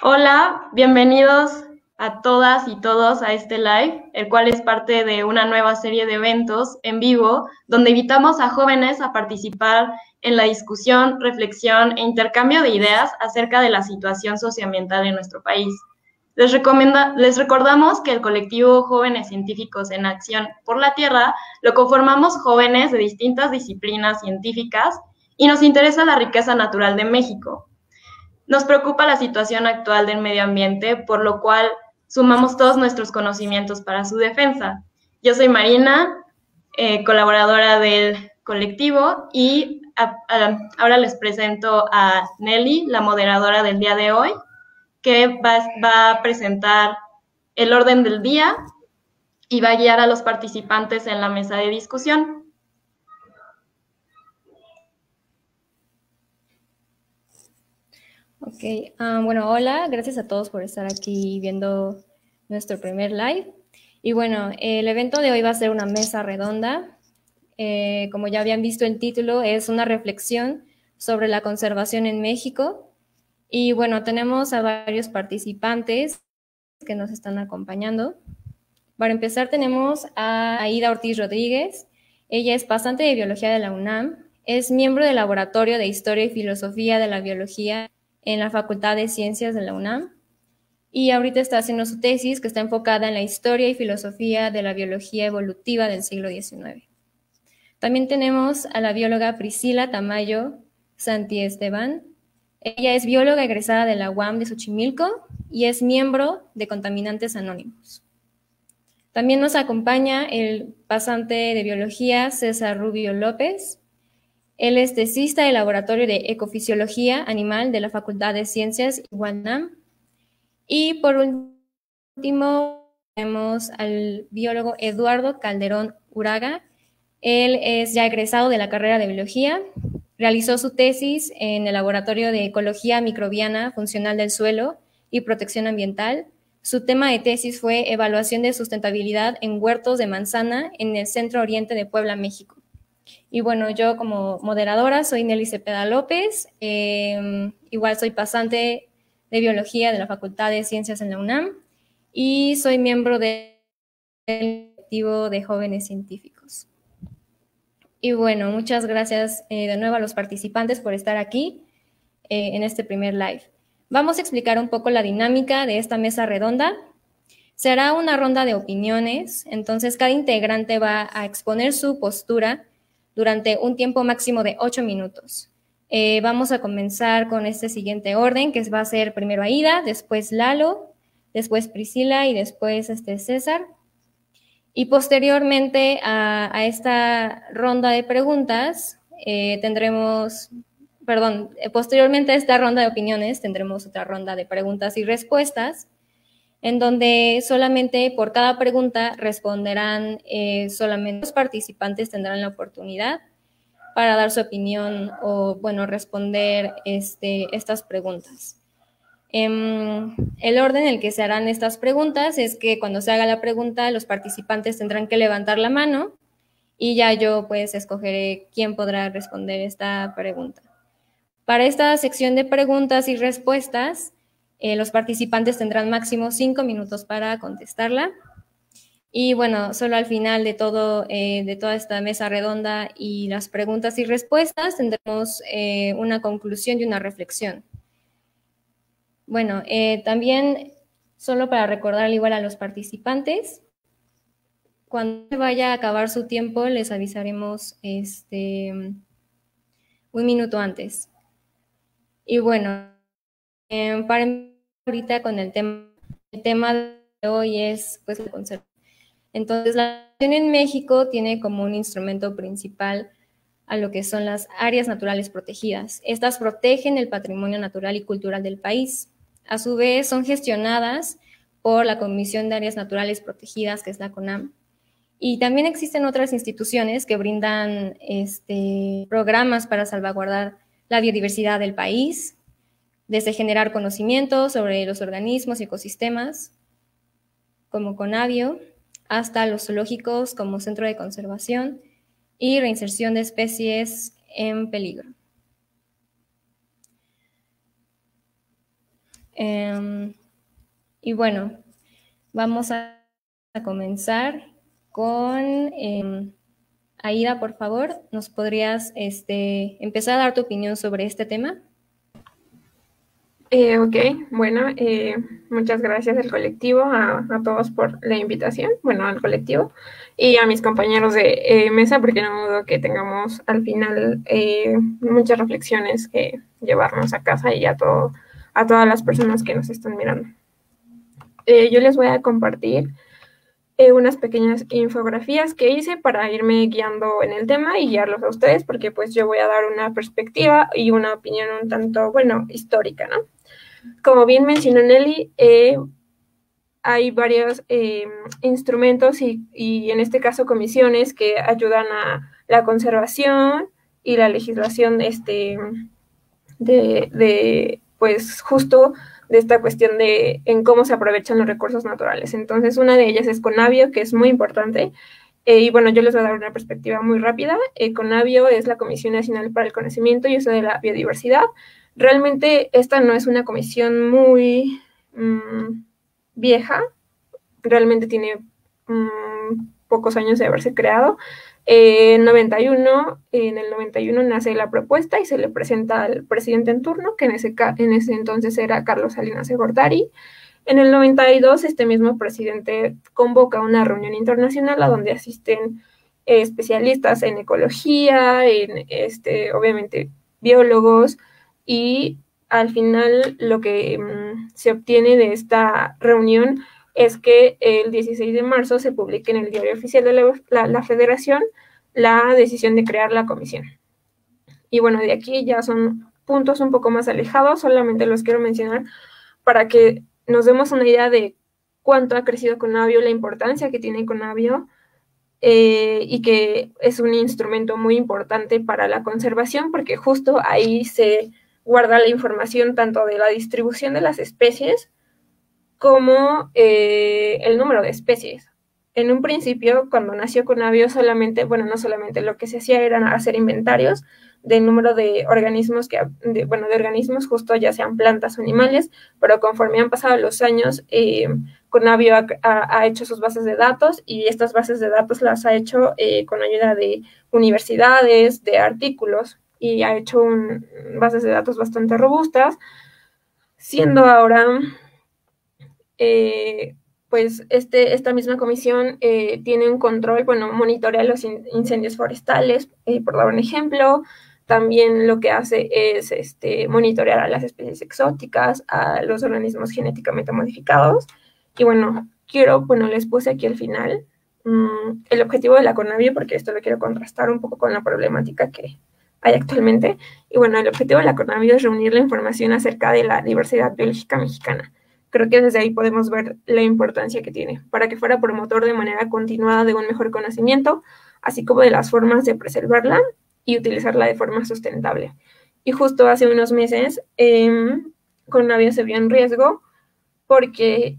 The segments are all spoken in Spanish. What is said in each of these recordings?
Hola, bienvenidos a todas y todos a este live, el cual es parte de una nueva serie de eventos en vivo, donde invitamos a jóvenes a participar en la discusión, reflexión e intercambio de ideas acerca de la situación socioambiental en nuestro país. Les recordamos que el colectivo Jóvenes Científicos en Acción por la Tierra lo conformamos jóvenes de distintas disciplinas científicas y nos interesa la riqueza natural de México. Nos preocupa la situación actual del medio ambiente, por lo cual sumamos todos nuestros conocimientos para su defensa. Yo soy Marina, colaboradora del colectivo, y ahora les presento a Nelly, la moderadora del día de hoy, que va a presentar el orden del día y va a guiar a los participantes en la mesa de discusión. Ok, bueno, hola, gracias a todos por estar aquí viendo nuestro primer live. Y bueno, el evento de hoy va a ser una mesa redonda. Como ya habían visto el título, es una reflexión sobre la conservación en México. Y bueno, tenemos a varios participantes que nos están acompañando. Para empezar, tenemos a Aida Ortiz Rodríguez. Ella es pasante de Biología de la UNAM, es miembro del Laboratorio de Historia y Filosofía de la Biología en la Facultad de Ciencias de la UNAM, y ahorita está haciendo su tesis que está enfocada en la historia y filosofía de la biología evolutiva del siglo XIX. También tenemos a la bióloga Priscila Tamayo Santiesteban. Ella es bióloga egresada de la UAM de Xochimilco y es miembro de Contaminantes Anónimos. También nos acompaña el pasante de biología César Rubio López. Él es tesista del Laboratorio de Ecofisiología Animal de la Facultad de Ciencias UANAM. Y por último tenemos al biólogo Eduardo Calderón Uraga. Él es ya egresado de la carrera de biología, realizó su tesis en el Laboratorio de Ecología Microbiana Funcional del Suelo y Protección Ambiental. Su tema de tesis fue Evaluación de Sustentabilidad en Huertos de Manzana en el Centro Oriente de Puebla, México. Y bueno, yo como moderadora soy Nelly Cepeda López, igual soy pasante de Biología de la Facultad de Ciencias en la UNAM y soy miembro del colectivo de jóvenes científicos. Y bueno, muchas gracias de nuevo a los participantes por estar aquí en este primer live. Vamos a explicar un poco la dinámica de esta mesa redonda. Será una ronda de opiniones, entonces cada integrante va a exponer su postura durante un tiempo máximo de 8 minutos. Vamos a comenzar con este siguiente orden, que va a ser primero Aida, después Lalo, después Priscila y después César. Y posteriormente a esta ronda de preguntas posteriormente a esta ronda de opiniones tendremos otra ronda de preguntas y respuestas, en donde solamente por cada pregunta responderán solamente los participantes tendrán la oportunidad para dar su opinión o, bueno, responder estas preguntas. El orden en el que se harán estas preguntas es que cuando se haga la pregunta, los participantes tendrán que levantar la mano y ya yo pues escogeré quién podrá responder esta pregunta. Para esta sección de preguntas y respuestas, los participantes tendrán máximo 5 minutos para contestarla. Y bueno, solo al final de toda esta mesa redonda y las preguntas y respuestas tendremos una conclusión y una reflexión. Bueno, también solo para recordar al igual a los participantes, cuando vaya a acabar su tiempo les avisaremos un minuto antes. Y bueno, para empezar ahorita con el tema de hoy es pues la conservación. Entonces, la conservación en México tiene como un instrumento principal a lo que son las áreas naturales protegidas. Estas protegen el patrimonio natural y cultural del país. A su vez, son gestionadas por la Comisión de Áreas Naturales Protegidas, que es la CONAM. Y también existen otras instituciones que brindan programas para salvaguardar la biodiversidad del país, desde generar conocimiento sobre los organismos y ecosistemas, como CONABIO, hasta los zoológicos como Centro de Conservación y Reinserción de Especies en Peligro. Y bueno, vamos a comenzar con Aida, por favor. ¿Nos podrías empezar a dar tu opinión sobre este tema? Ok, bueno, muchas gracias al colectivo, a todos por la invitación, bueno, al colectivo y a mis compañeros de mesa, porque no dudo que tengamos al final muchas reflexiones que llevarnos a casa y a todas las personas que nos están mirando. Yo les voy a compartir unas pequeñas infografías que hice para irme guiando en el tema y guiarlos a ustedes, porque pues yo voy a dar una perspectiva y una opinión un tanto, bueno, histórica, ¿no? Como bien mencionó Nelly, hay varios instrumentos y en este caso comisiones que ayudan a la conservación y la legislación pues justo de esta cuestión de en cómo se aprovechan los recursos naturales. Entonces, una de ellas es Conavio, que es muy importante. Y bueno, yo les voy a dar una perspectiva muy rápida. Conavio es la Comisión Nacional para el Conocimiento y Uso de la Biodiversidad. Realmente esta no es una comisión muy vieja, realmente tiene pocos años de haberse creado. En el 91 nace la propuesta y se le presenta al presidente en turno, que en ese entonces era Carlos Salinas de Gortari. En el 92, este mismo presidente convoca una reunión internacional a donde asisten especialistas en ecología, obviamente biólogos, y al final lo que se obtiene de esta reunión es que el 16 de marzo se publique en el Diario Oficial de la Federación la decisión de crear la comisión. Y bueno, de aquí ya son puntos un poco más alejados, solamente los quiero mencionar para que nos demos una idea de cuánto ha crecido Conavio, la importancia que tiene Conavio, y que es un instrumento muy importante para la conservación, porque justo ahí se guarda la información tanto de la distribución de las especies como el número de especies. En un principio, cuando nació Conavio, no solamente lo que se hacía era hacer inventarios del número de organismos de organismos, justo ya sean plantas o animales, pero conforme han pasado los años, Conavio ha hecho sus bases de datos y estas bases de datos las ha hecho con ayuda de universidades, de artículos, y ha hecho bases de datos bastante robustas, siendo ahora pues esta misma comisión tiene un control, monitorea los incendios forestales, por dar un ejemplo. También lo que hace es monitorear a las especies exóticas, a los organismos genéticamente modificados. Y les puse aquí al final el objetivo de la Conavio, porque esto lo quiero contrastar un poco con la problemática que hay actualmente. Y el objetivo de la Conavio es reunir la información acerca de la diversidad biológica mexicana. Creo que desde ahí podemos ver la importancia que tiene, para que fuera promotor de manera continuada de un mejor conocimiento, así como de las formas de preservarla y utilizarla de forma sustentable. Y justo hace unos meses, Conavio se vio en riesgo porque,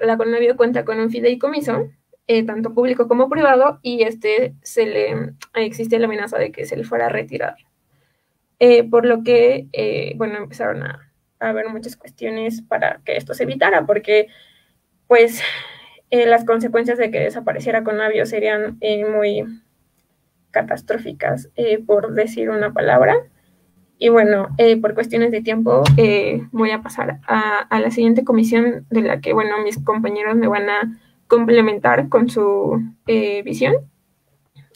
la Conavio cuenta con un fideicomiso, tanto público como privado, y existe la amenaza de que se le fuera a retirar. Por lo que, empezaron a haber muchas cuestiones para que esto se evitara, porque pues las consecuencias de que desapareciera Conavio serían muy catastróficas, por decir una palabra. Y por cuestiones de tiempo voy a pasar a la siguiente comisión, de la que mis compañeros me van a complementar con su visión.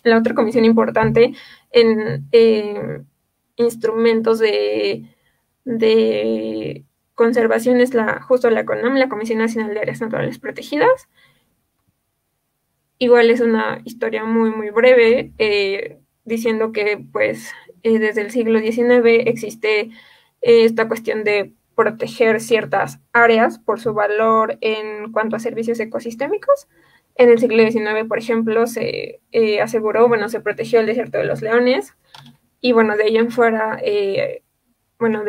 La otra comisión importante en instrumentos de conservación es justo la CONAM, la Comisión Nacional de Áreas Naturales Protegidas. Igual es una historia muy, muy breve, diciendo que desde el siglo XIX existe esta cuestión de proteger ciertas áreas por su valor en cuanto a servicios ecosistémicos. En el siglo XIX, por ejemplo, se se protegió el desierto de los leones, y de ahí en fuera, de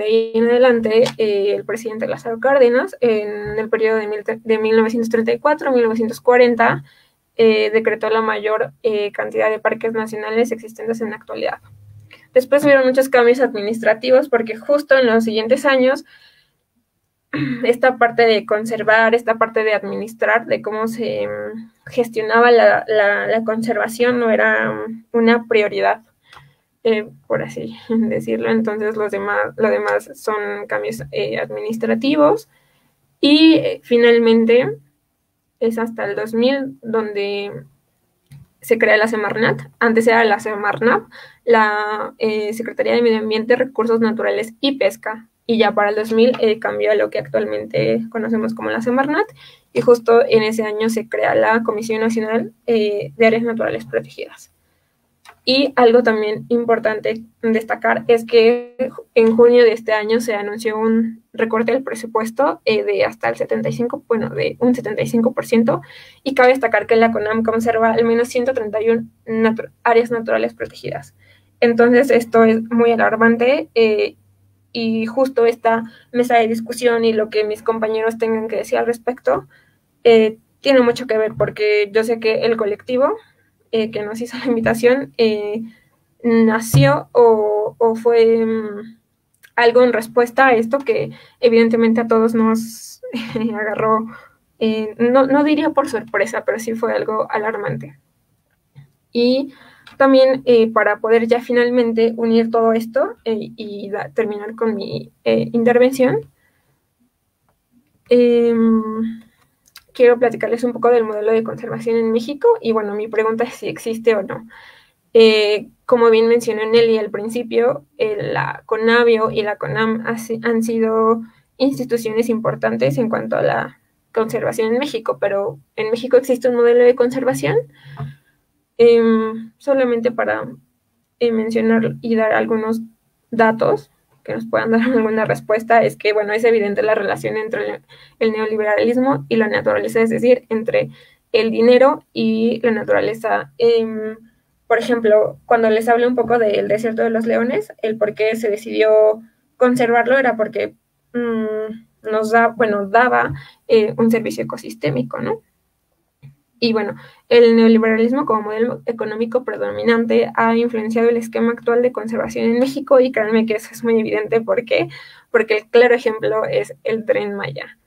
ahí en adelante, el presidente Lázaro Cárdenas, en el periodo de 1934 a 1940, decretó la mayor cantidad de parques nacionales existentes en la actualidad. Después hubieron muchos cambios administrativos, porque justo en los siguientes años esta parte de conservar, esta parte de administrar, de cómo se gestionaba la conservación no era una prioridad, por así decirlo. Entonces lo demás son cambios administrativos y finalmente es hasta el 2000 donde se crea la Semarnat. Antes era la Semarnat, la Secretaría de Medio Ambiente, Recursos Naturales y Pesca. Y ya para el 2000 cambió a lo que actualmente conocemos como la Semarnat. Y justo en ese año se crea la Comisión Nacional de Áreas Naturales Protegidas. Y algo también importante destacar es que en junio de este año se anunció un recorte del presupuesto de hasta el 75%, bueno, de un 75%, y cabe destacar que la CONAM conserva al menos 131 áreas naturales protegidas. Entonces esto es muy alarmante y justo esta mesa de discusión y lo que mis compañeros tengan que decir al respecto tiene mucho que ver, porque yo sé que el colectivo que nos hizo la invitación nació o fue algo en respuesta a esto que evidentemente a todos nos agarró, no diría por sorpresa, pero sí fue algo alarmante. Y también para poder ya finalmente unir todo esto y terminar con mi intervención, quiero platicarles un poco del modelo de conservación en México y bueno, mi pregunta es si existe o no. Como bien mencionó Nelly al principio, la CONABIO y la CONAM han sido instituciones importantes en cuanto a la conservación en México, pero ¿en México existe un modelo de conservación? Solamente para mencionar y dar algunos datos que nos puedan dar alguna respuesta, es que, bueno, es evidente la relación entre el neoliberalismo y la naturaleza, es decir, entre el dinero y la naturaleza. Por ejemplo, cuando les hablé un poco del desierto de los leones, el por qué se decidió conservarlo era porque daba un servicio ecosistémico, ¿no? Y bueno, el neoliberalismo como modelo económico predominante ha influenciado el esquema actual de conservación en México y créanme que eso es muy evidente. ¿Por qué? Porque el claro ejemplo es el Tren Maya.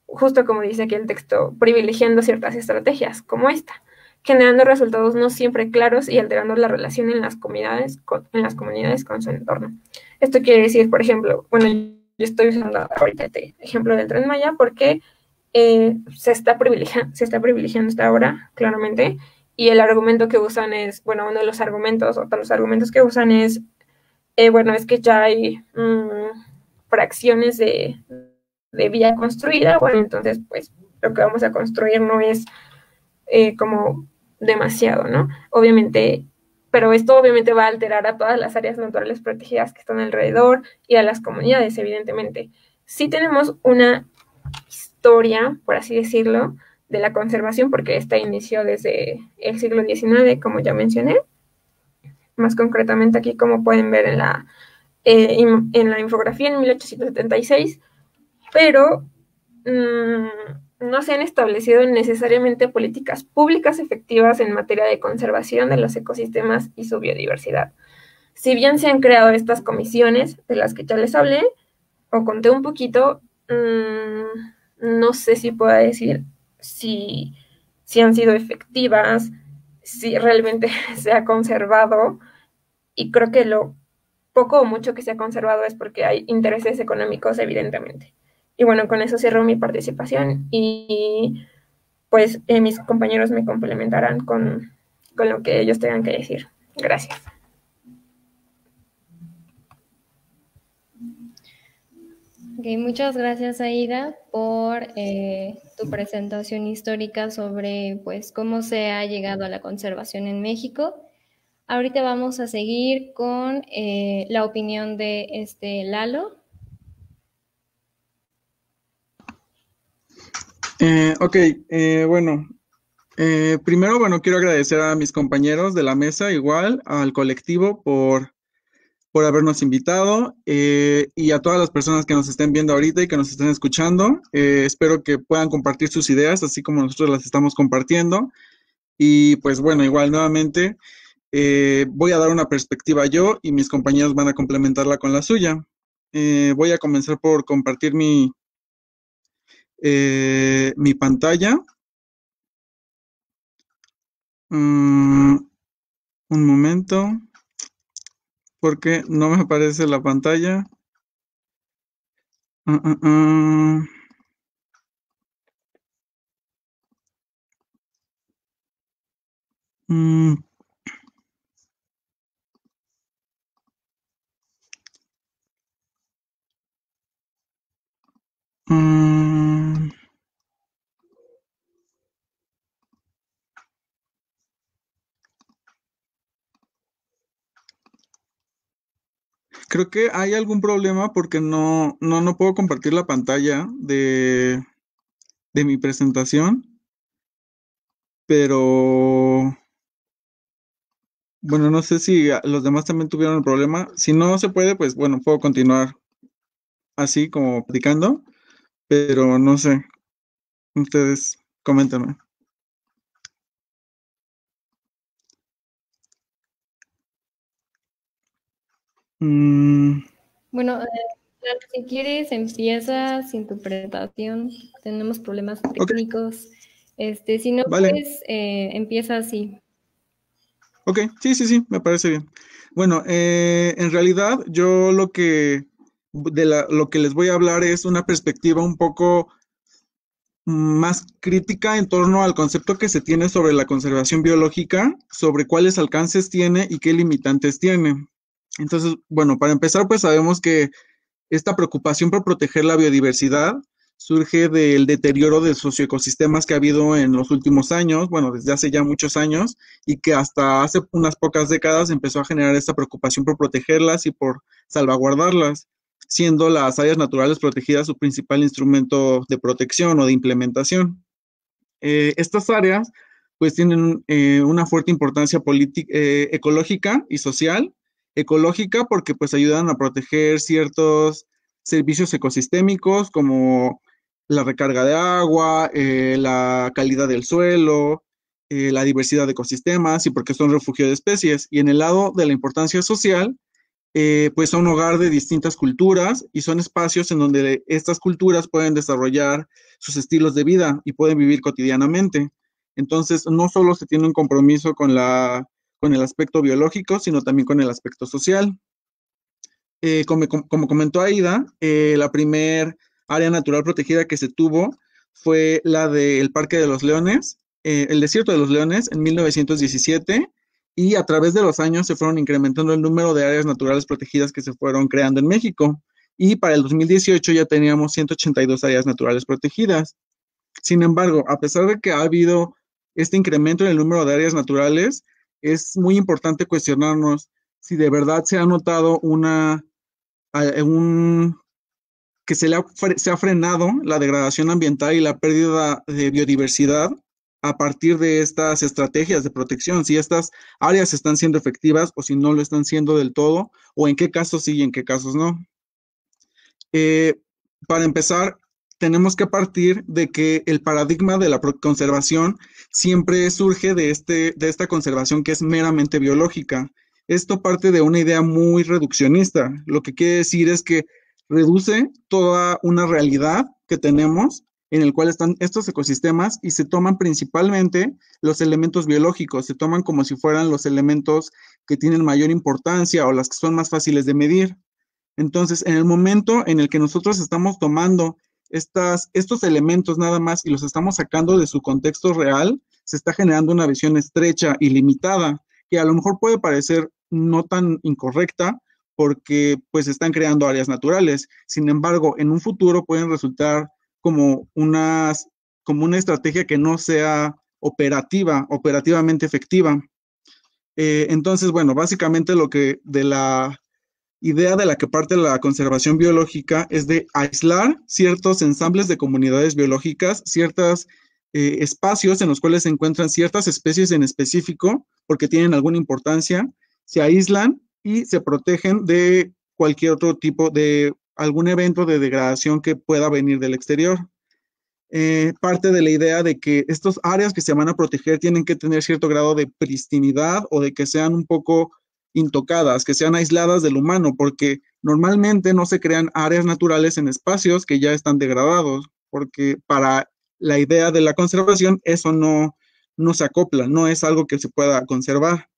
Justo como dice aquí el texto, privilegiando ciertas estrategias como esta, generando resultados no siempre claros y alterando la relación en las comunidades con su entorno. Esto quiere decir, por ejemplo, bueno, yo estoy usando ahorita este ejemplo del Tren Maya porque se está privilegiando hasta ahora, claramente, y el argumento que usan es, bueno, uno de los argumentos que usan es, es que ya hay fracciones de vía construida, bueno, entonces, pues, lo que vamos a construir no es como demasiado, ¿no? Obviamente, pero esto obviamente va a alterar a todas las áreas naturales protegidas que están alrededor y a las comunidades, evidentemente. Sí tenemos una historia, por así decirlo, de la conservación, porque esta inició desde el siglo XIX, como ya mencioné. Más concretamente aquí, como pueden ver en la infografía, en 1876, pero no se han establecido necesariamente políticas públicas efectivas en materia de conservación de los ecosistemas y su biodiversidad. Si bien se han creado estas comisiones de las que ya les hablé, o conté un poquito, no sé si puedo decir si han sido efectivas, si realmente se ha conservado, y creo que lo poco o mucho que se ha conservado es porque hay intereses económicos, evidentemente. Y bueno, con eso cierro mi participación y pues mis compañeros me complementarán con lo que ellos tengan que decir. Gracias. Okay, muchas gracias, Aida, por tu presentación histórica sobre pues, cómo se ha llegado a la conservación en México. Ahorita vamos a seguir con la opinión de Lalo. Primero, quiero agradecer a mis compañeros de la mesa, igual al colectivo por habernos invitado y a todas las personas que nos estén viendo ahorita y que nos estén escuchando. Espero que puedan compartir sus ideas, así como nosotros las estamos compartiendo. Y pues bueno, igual nuevamente voy a dar una perspectiva yo y mis compañeros van a complementarla con la suya. Voy a comenzar por compartir mi pantalla. Un momento, porque no me aparece la pantalla. Mm, mm, Creo que hay algún problema porque no puedo compartir la pantalla de mi presentación, pero bueno, no sé si los demás también tuvieron el problema. Si no se puede, pues bueno, puedo continuar así como platicando, pero no sé, ustedes coméntenme. Bueno, si quieres, empieza sin tu presentación. Tenemos problemas técnicos. Si no, Vale. pues empieza así. Ok, sí, me parece bien. Bueno, en realidad yo lo que les voy a hablar es una perspectiva un poco más crítica en torno al concepto que se tiene sobre la conservación biológica, sobre cuáles alcances tiene y qué limitantes tiene. Entonces, bueno, para empezar, pues sabemos que esta preocupación por proteger la biodiversidad surge del deterioro de socioecosistemas que ha habido en los últimos años, bueno, desde hace ya muchos años, y que hasta hace unas pocas décadas empezó a generar esta preocupación por protegerlas y por salvaguardarlas, siendo las áreas naturales protegidas su principal instrumento de protección o de implementación. Estas áreas pues tienen una fuerte importancia ecológica y social. Ecológica porque pues ayudan a proteger ciertos servicios ecosistémicos como la recarga de agua, la calidad del suelo, la diversidad de ecosistemas y porque son refugio de especies. Y en el lado de la importancia social, pues son hogar de distintas culturas y son espacios en donde estas culturas pueden desarrollar sus estilos de vida y pueden vivir cotidianamente. Entonces, no solo se tiene un compromiso con el aspecto biológico, sino también con el aspecto social. Como comentó Aida, la primer área natural protegida que se tuvo fue la del Parque de los Leones, el Desierto de los Leones, en 1917, y a través de los años se fueron incrementando el número de áreas naturales protegidas que se fueron creando en México. Y para el 2018 ya teníamos 182 áreas naturales protegidas. Sin embargo, a pesar de que ha habido este incremento en el número de áreas naturales, es muy importante cuestionarnos si de verdad se ha notado que se ha frenado la degradación ambiental y la pérdida de biodiversidad a partir de estas estrategias de protección, si estas áreas están siendo efectivas o si no lo están siendo del todo, o en qué casos sí y en qué casos no. Para empezar, tenemos que partir de que el paradigma de la conservación siempre surge de esta conservación que es meramente biológica. Esto parte de una idea muy reduccionista. Lo que quiere decir es que reduce toda una realidad que tenemos en el cual están estos ecosistemas y se toman principalmente los elementos biológicos, se toman como si fueran los elementos que tienen mayor importancia o las que son más fáciles de medir. Entonces, en el momento en el que nosotros estamos tomando estos elementos nada más y los estamos sacando de su contexto real, se está generando una visión estrecha y limitada, que a lo mejor puede parecer no tan incorrecta porque pues están creando áreas naturales. Sin embargo, en un futuro pueden resultar como una estrategia que no sea operativamente efectiva. Entonces, bueno, básicamente lo que de la idea de la que parte la conservación biológica es de aislar ciertos ensambles de comunidades biológicas, ciertos espacios en los cuales se encuentran ciertas especies en específico, porque tienen alguna importancia, se aíslan y se protegen de cualquier otro tipo de algún evento de degradación que pueda venir del exterior. Parte de la idea de que estas áreas que se van a proteger tienen que tener cierto grado de pristinidad o de que sean un poco intocadas, que sean aisladas del humano, porque normalmente no se crean áreas naturales en espacios que ya están degradados, porque para la idea de la conservación eso no se acopla, no es algo que se pueda conservar.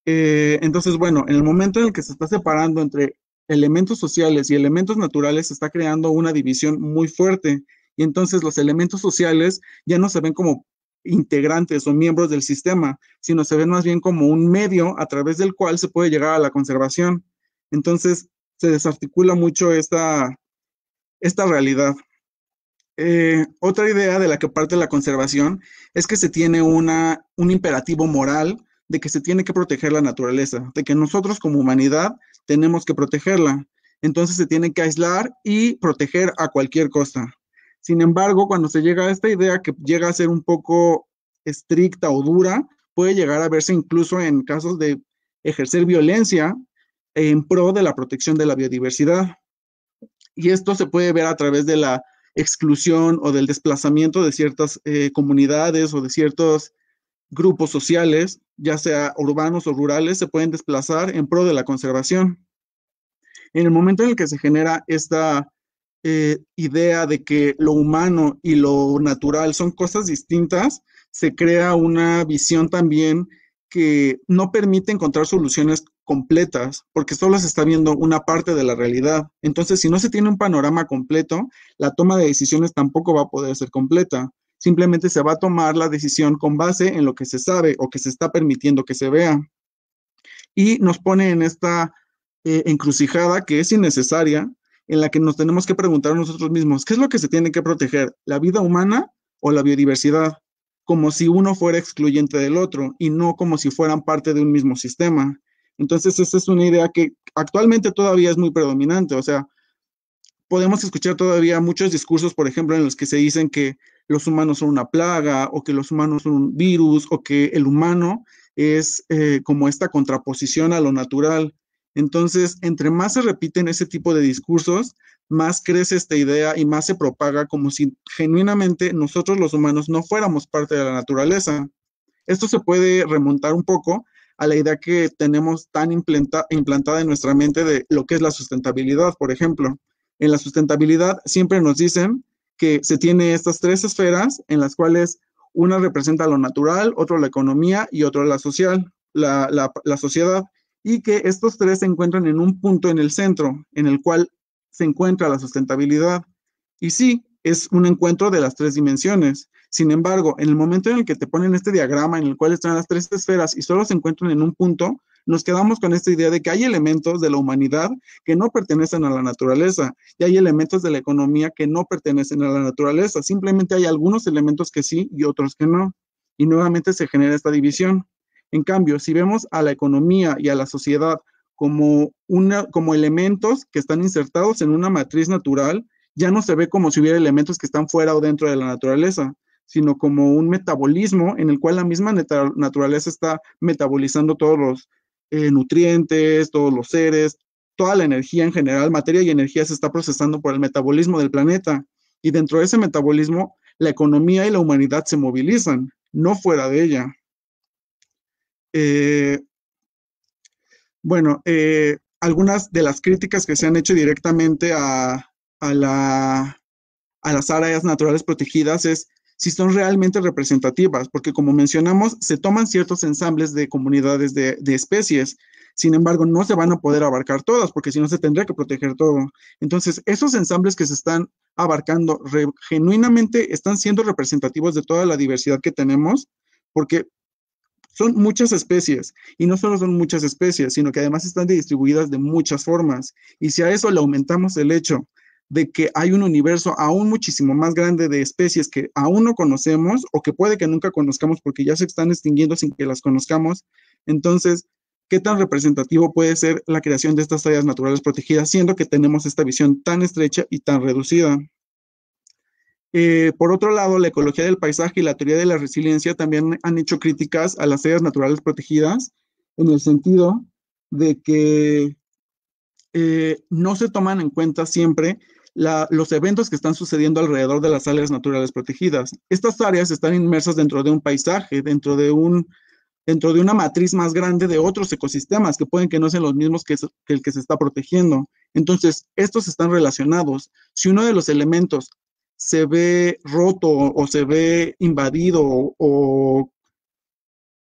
Entonces, bueno, en el momento en el que se está separando entre elementos sociales y elementos naturales, se está creando una división muy fuerte. Y entonces los elementos sociales ya no se ven como integrantes o miembros del sistema, sino se ven más bien como un medio a través del cual se puede llegar a la conservación. Entonces se desarticula mucho esta realidad. Otra idea de la que parte la conservación es que se tiene un imperativo moral de que se tiene que proteger la naturaleza, de que nosotros como humanidad tenemos que protegerla. Entonces se tiene que aislar y proteger a cualquier costa. Sin embargo, cuando se llega a esta idea que llega a ser un poco estricta o dura, puede llegar a verse incluso en casos de ejercer violencia en pro de la protección de la biodiversidad. Y esto se puede ver a través de la exclusión o del desplazamiento de ciertas comunidades o de ciertos grupos sociales, ya sea urbanos o rurales, se pueden desplazar en pro de la conservación. En el momento en el que se genera esta idea de que lo humano y lo natural son cosas distintas, se crea una visión también que no permite encontrar soluciones completas, porque solo se está viendo una parte de la realidad. Entonces, si no se tiene un panorama completo, la toma de decisiones tampoco va a poder ser completa. Simplemente se va a tomar la decisión con base en lo que se sabe o que se está permitiendo que se vea. Y nos pone en esta encrucijada que es innecesaria, en la que nos tenemos que preguntar a nosotros mismos, ¿qué es lo que se tiene que proteger? ¿La vida humana o la biodiversidad? Como si uno fuera excluyente del otro y no como si fueran parte de un mismo sistema. Entonces, esa es una idea que actualmente todavía es muy predominante. O sea, podemos escuchar todavía muchos discursos, por ejemplo, en los que se dicen que los humanos son una plaga o que los humanos son un virus o que el humano es como esta contraposición a lo natural. Entonces, entre más se repiten ese tipo de discursos, más crece esta idea y más se propaga como si genuinamente nosotros los humanos no fuéramos parte de la naturaleza. Esto se puede remontar un poco a la idea que tenemos tan implantada en nuestra mente de lo que es la sustentabilidad, por ejemplo. En la sustentabilidad siempre nos dicen que se tiene estas tres esferas en las cuales una representa lo natural, otro la economía y otro la social, la sociedad, y que estos tres se encuentran en un punto en el centro, en el cual se encuentra la sustentabilidad. Y sí, es un encuentro de las tres dimensiones. Sin embargo, en el momento en el que te ponen este diagrama en el cual están las tres esferas y solo se encuentran en un punto, nos quedamos con esta idea de que hay elementos de la humanidad que no pertenecen a la naturaleza y hay elementos de la economía que no pertenecen a la naturaleza. Simplemente hay algunos elementos que sí y otros que no. Y nuevamente se genera esta división. En cambio, si vemos a la economía y a la sociedad como elementos que están insertados en una matriz natural, ya no se ve como si hubiera elementos que están fuera o dentro de la naturaleza, sino como un metabolismo en el cual la misma naturaleza está metabolizando todos los nutrientes, todos los seres, toda la energía en general, materia y energía se está procesando por el metabolismo del planeta. Y dentro de ese metabolismo, la economía y la humanidad se movilizan, no fuera de ella. Algunas de las críticas que se han hecho directamente a las áreas naturales protegidas es si son realmente representativas, porque como mencionamos, se toman ciertos ensambles de comunidades de especies, sin embargo, no se van a poder abarcar todas, porque si no se tendría que proteger todo. Entonces, esos ensambles que se están abarcando genuinamente están siendo representativos de toda la diversidad que tenemos, porque son muchas especies, y no solo son muchas especies, sino que además están distribuidas de muchas formas. Y si a eso le aumentamos el hecho de que hay un universo aún muchísimo más grande de especies que aún no conocemos o que puede que nunca conozcamos porque ya se están extinguiendo sin que las conozcamos, entonces, ¿qué tan representativo puede ser la creación de estas áreas naturales protegidas, siendo que tenemos esta visión tan estrecha y tan reducida? Por otro lado, la ecología del paisaje y la teoría de la resiliencia también han hecho críticas a las áreas naturales protegidas en el sentido de que no se toman en cuenta siempre los eventos que están sucediendo alrededor de las áreas naturales protegidas. Estas áreas están inmersas dentro de un paisaje, dentro de un dentro de una matriz más grande de otros ecosistemas que pueden que no sean los mismos que el que se está protegiendo. Entonces, estos están relacionados. Si uno de los elementos se ve roto o se ve invadido o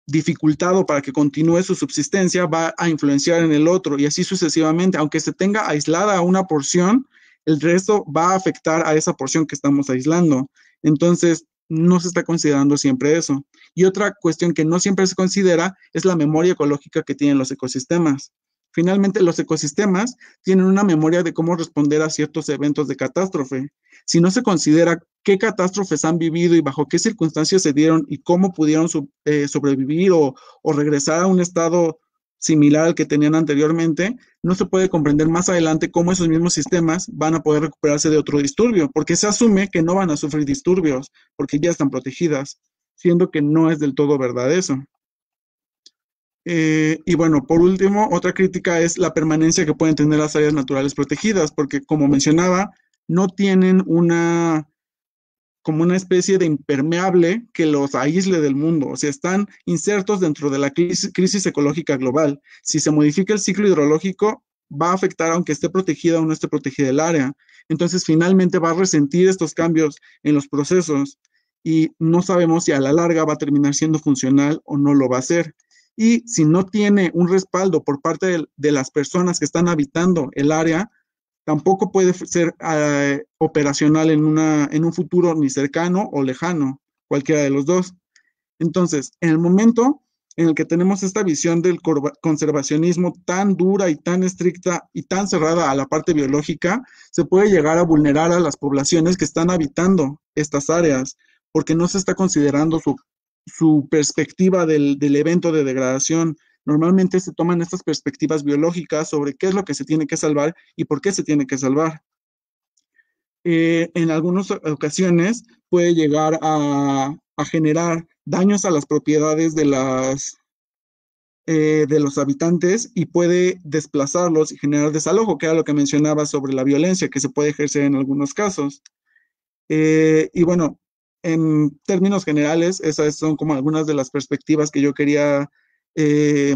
dificultado para que continúe su subsistencia, va a influenciar en el otro y así sucesivamente. Aunque se tenga aislada una porción, el resto va a afectar a esa porción que estamos aislando. Entonces, no se está considerando siempre eso. Y otra cuestión que no siempre se considera es la memoria ecológica que tienen los ecosistemas. Finalmente, los ecosistemas tienen una memoria de cómo responder a ciertos eventos de catástrofe. Si no se considera qué catástrofes han vivido y bajo qué circunstancias se dieron y cómo pudieron sobrevivir o regresar a un estado similar al que tenían anteriormente, no se puede comprender más adelante cómo esos mismos sistemas van a poder recuperarse de otro disturbio, porque se asume que no van a sufrir disturbios, porque ya están protegidas, siendo que no es del todo verdad eso. Y bueno, por último, otra crítica es la permanencia que pueden tener las áreas naturales protegidas, porque como mencionaba, no tienen como una especie de impermeable que los aísle del mundo, o sea, están insertos dentro de la crisis ecológica global. Si se modifica el ciclo hidrológico, va a afectar aunque esté protegida o no esté protegida el área. Entonces, finalmente va a resentir estos cambios en los procesos y no sabemos si a la larga va a terminar siendo funcional o no lo va a ser. Y si no tiene un respaldo por parte de las personas que están habitando el área, tampoco puede ser operacional en un futuro ni cercano o lejano, cualquiera de los dos. Entonces, en el momento en el que tenemos esta visión del conservacionismo tan dura y tan estricta y tan cerrada a la parte biológica, se puede llegar a vulnerar a las poblaciones que están habitando estas áreas, porque no se está considerando su perspectiva del evento de degradación. Normalmente se toman estas perspectivas biológicas sobre qué es lo que se tiene que salvar y por qué se tiene que salvar. En algunas ocasiones puede llegar a generar daños a las propiedades de los habitantes y puede desplazarlos y generar desalojo, que era lo que mencionaba sobre la violencia que se puede ejercer en algunos casos. Y bueno, en términos generales, esas son como algunas de las perspectivas que yo quería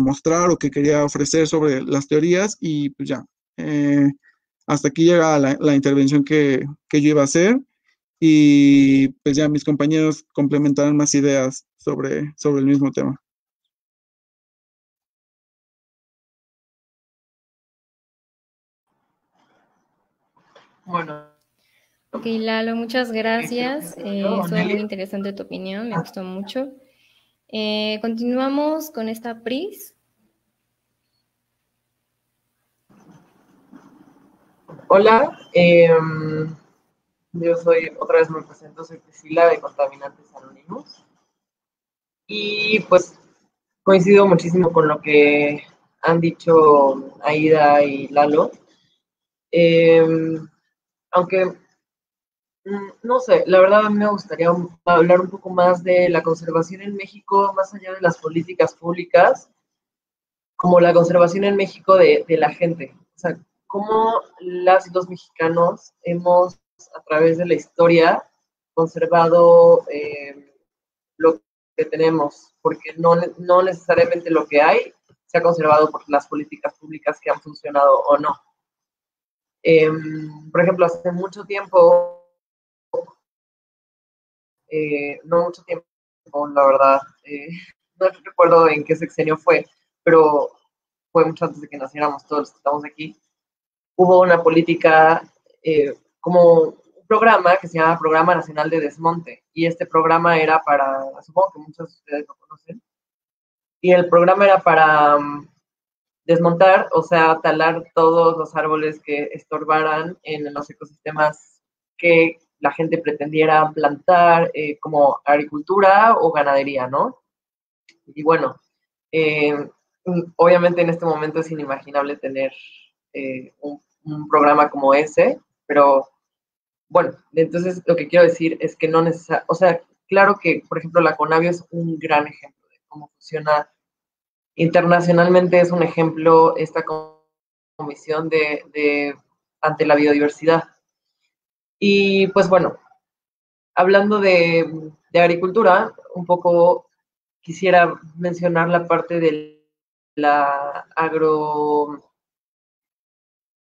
mostrar o que quería ofrecer sobre las teorías y pues ya, hasta aquí llega la intervención que yo iba a hacer y pues ya mis compañeros complementarán más ideas sobre el mismo tema. Bueno. Ok, Lalo, muchas gracias. Estuvo muy interesante tu opinión, me gustó mucho. Continuamos con esta Pris. Hola, yo otra vez me presento, soy Priscila de Contaminantes Anónimos. Y pues coincido muchísimo con lo que han dicho Aida y Lalo. Aunque no sé, la verdad me gustaría hablar un poco más de la conservación en México, más allá de las políticas públicas, como la conservación en México de la gente. O sea, cómo las y los mexicanos hemos, a través de la historia, conservado lo que tenemos, porque no necesariamente lo que hay se ha conservado por las políticas públicas que han funcionado o no. Por ejemplo, hace mucho tiempo, no mucho tiempo, la verdad, no recuerdo en qué sexenio fue, pero fue mucho antes de que naciéramos todos los que estamos aquí, hubo una política como un programa que se llama Programa Nacional de Desmonte, y este programa era para, supongo que muchos de ustedes lo conocen, y el programa era para desmontar, o sea, talar todos los árboles que estorbaran en los ecosistemas que la gente pretendiera plantar, como agricultura o ganadería, ¿no? Y bueno, obviamente en este momento es inimaginable tener un programa como ese, pero bueno, entonces lo que quiero decir es que no necesariamente, o sea, claro que, por ejemplo, la Conavio es un gran ejemplo de cómo funciona internacionalmente, es un ejemplo esta comisión ante la biodiversidad. Y pues bueno, hablando de agricultura, un poco quisiera mencionar la parte de la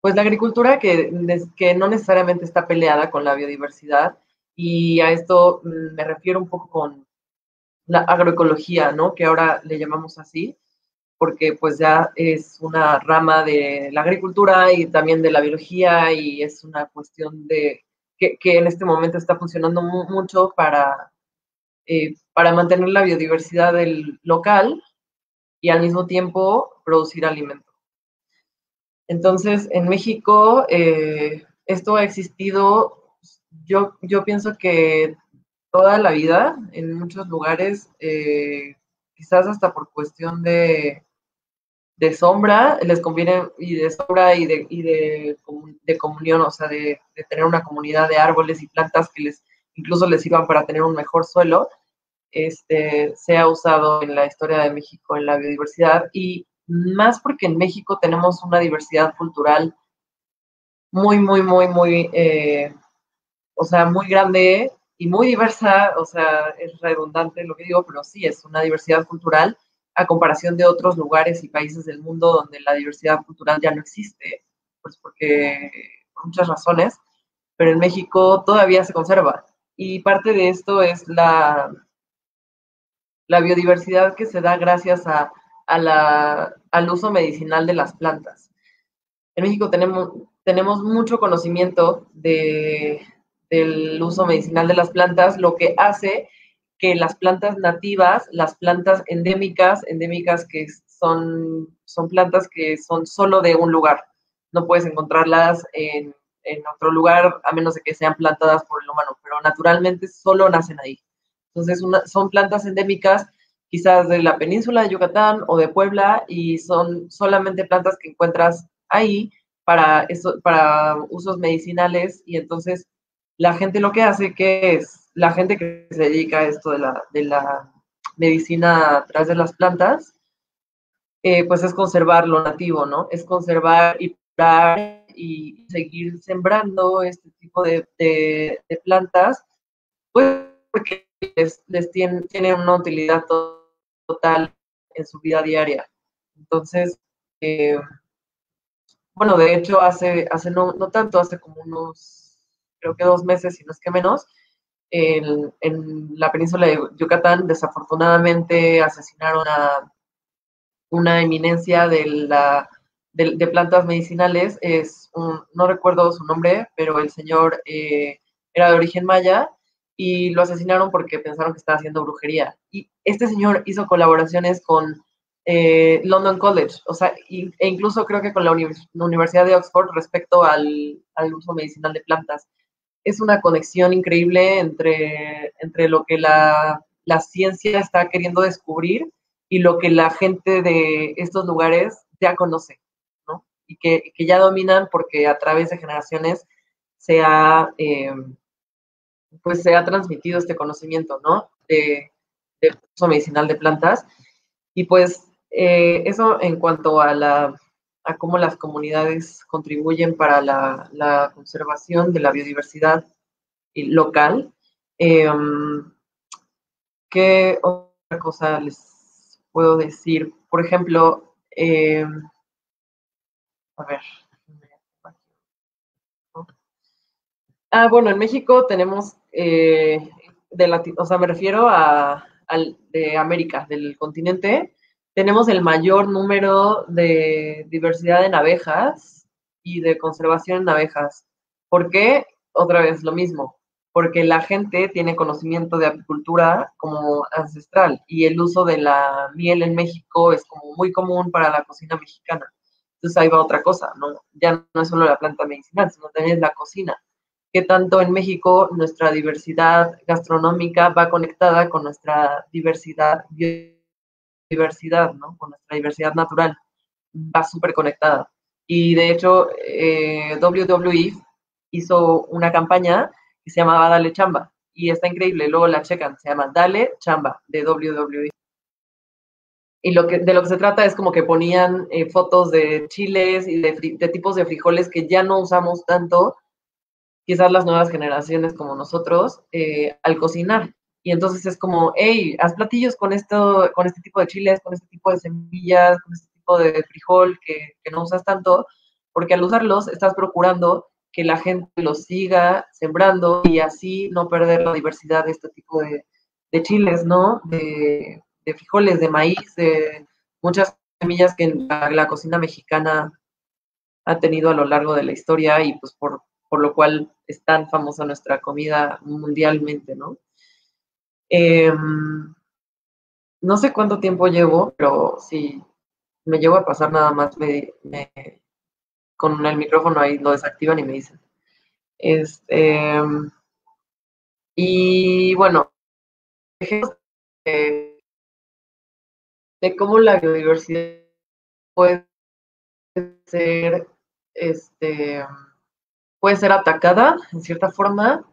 pues la agricultura que no necesariamente está peleada con la biodiversidad, y a esto me refiero un poco con la agroecología, ¿no? Que ahora le llamamos así, porque pues ya es una rama de la agricultura y también de la biología, y es una cuestión de que en este momento está funcionando mucho para mantener la biodiversidad del local y al mismo tiempo producir alimento. Entonces, en México, esto ha existido, yo pienso que toda la vida, en muchos lugares, quizás hasta por cuestión de sombra, les conviene, y de sombra y de comunión, o sea, de tener una comunidad de árboles y plantas que incluso les sirvan para tener un mejor suelo. Se ha usado en la historia de México en la biodiversidad, y más porque en México tenemos una diversidad cultural muy, muy, muy, muy, o sea, muy grande y muy diversa. O sea, es redundante lo que digo, pero sí, es una diversidad cultural a comparación de otros lugares y países del mundo donde la diversidad cultural ya no existe, pues porque, por muchas razones, pero en México todavía se conserva. Y parte de esto es la biodiversidad que se da gracias al uso medicinal de las plantas. En México tenemos mucho conocimiento del uso medicinal de las plantas, lo que hace que las plantas nativas, las plantas endémicas que son plantas que son solo de un lugar, no puedes encontrarlas en otro lugar a menos de que sean plantadas por el humano, pero naturalmente solo nacen ahí. Entonces, son plantas endémicas quizás de la península de Yucatán o de Puebla, y son solamente plantas que encuentras ahí para usos medicinales. Y entonces la gente lo que hace, que es la gente que se dedica a esto de la medicina a través de las plantas, pues es conservar lo nativo, ¿no? Es conservar y curar y seguir sembrando este tipo de plantas, pues porque les tiene una utilidad total en su vida diaria. Entonces, bueno, de hecho, hace no tanto, hace como unos, creo que 2 meses, si no es que menos, en la península de Yucatán, desafortunadamente asesinaron a una eminencia de plantas medicinales. No recuerdo su nombre, pero el señor era de origen maya, y lo asesinaron porque pensaron que estaba haciendo brujería. Y este señor hizo colaboraciones con London College, o sea, e incluso creo que con la Universidad de Oxford respecto al uso medicinal de plantas. Es una conexión increíble entre lo que la ciencia está queriendo descubrir y lo que la gente de estos lugares ya conoce, ¿no? Y que ya dominan, porque a través de generaciones pues se ha transmitido este conocimiento, ¿no? De uso medicinal de plantas. Y pues eso en cuanto a cómo las comunidades contribuyen para la conservación de la biodiversidad local. ¿Qué otra cosa les puedo decir? Por ejemplo, a ver. Bueno, en México tenemos, o sea, me refiero de América, del continente, tenemos el mayor número de diversidad en abejas y de conservación en abejas. ¿Por qué? Otra vez lo mismo, porque la gente tiene conocimiento de apicultura como ancestral, y el uso de la miel en México es como muy común para la cocina mexicana. Entonces ahí va otra cosa, ¿no? Ya no es solo la planta medicinal, sino también la cocina. Que tanto en México nuestra diversidad gastronómica va conectada con nuestra biodiversidad, ¿no? Con nuestra diversidad natural, va súper conectada. Y de hecho, WWE hizo una campaña que se llamaba Dale Chamba, y está increíble, luego la checan, se llama Dale Chamba, de WWE. Y de lo que se trata es como que ponían fotos de chiles y de tipos de frijoles que ya no usamos tanto, quizás las nuevas generaciones como nosotros, al cocinar. Y entonces es como, hey, haz platillos con esto, con este tipo de chiles, con este tipo de semillas, con este tipo de frijol que no usas tanto, porque al usarlos estás procurando que la gente los siga sembrando y así no perder la diversidad de este tipo de chiles, ¿no? De frijoles, de maíz, de muchas semillas que la cocina mexicana ha tenido a lo largo de la historia y pues por lo cual es tan famosa nuestra comida mundialmente, ¿no? No sé cuánto tiempo llevo, pero si me llevo a pasar nada más, con el micrófono ahí lo desactivan y me dicen. Este, y bueno, ejemplos de cómo la biodiversidad puede ser, este, puede ser atacada en cierta forma,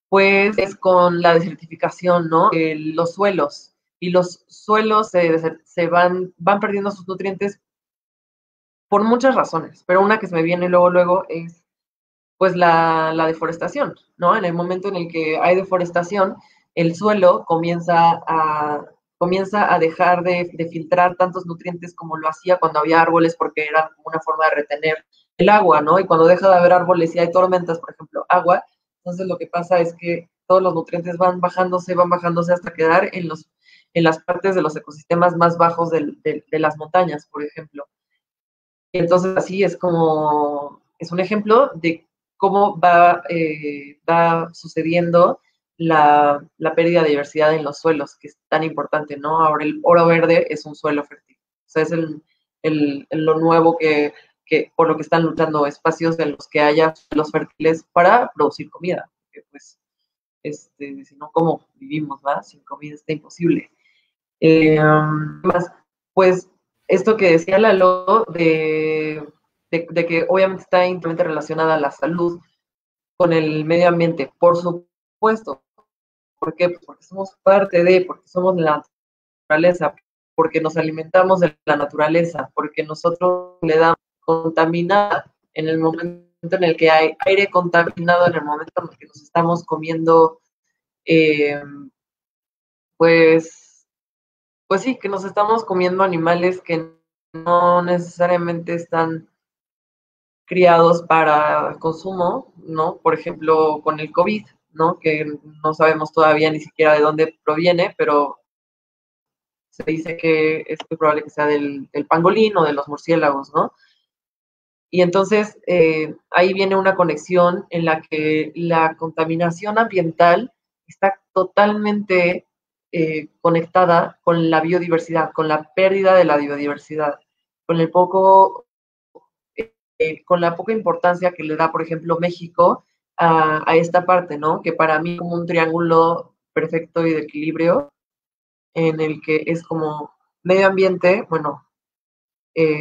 pues es con la desertificación, ¿no? Los suelos. Y los suelos se van perdiendo sus nutrientes por muchas razones, pero una que se me viene luego es pues la deforestación, ¿no? En el momento en el que hay deforestación, el suelo comienza a dejar de filtrar tantos nutrientes como lo hacía cuando había árboles, porque era como una forma de retener el agua, ¿no? Y cuando deja de haber árboles y hay tormentas, por ejemplo, agua, entonces lo que pasa es que todos los nutrientes van bajándose hasta quedar en las partes de los ecosistemas más bajos de las montañas, por ejemplo. Y entonces así es como, es un ejemplo de cómo va sucediendo la pérdida de diversidad en los suelos, que es tan importante, ¿no? Ahora el oro verde es un suelo fértil. O sea, es lo nuevo que por lo que están luchando, espacios en los que haya suelos fértiles para producir comida. Porque, pues, si no, ¿cómo vivimos, va? Sin comida está imposible. Más, pues, esto que decía Lalo de que obviamente está íntimamente relacionada la salud con el medio ambiente, por supuesto. ¿Por qué? Pues porque somos parte porque somos la naturaleza, porque nos alimentamos de la naturaleza, porque nosotros le damos contaminada en el momento en el que hay aire contaminado, en el momento en el que nos estamos comiendo, pues sí, que nos estamos comiendo animales que no necesariamente están criados para consumo, ¿no? Por ejemplo, con el COVID, ¿no? Que no sabemos todavía ni siquiera de dónde proviene, pero se dice que es muy probable que sea del pangolín o de los murciélagos, ¿no? Y entonces ahí viene una conexión en la que la contaminación ambiental está totalmente conectada con la biodiversidad, con la pérdida de la biodiversidad, con con la poca importancia que le da, por ejemplo, México a esta parte, ¿no? Que para mí es como un triángulo perfecto y de equilibrio en el que es como medio ambiente, bueno,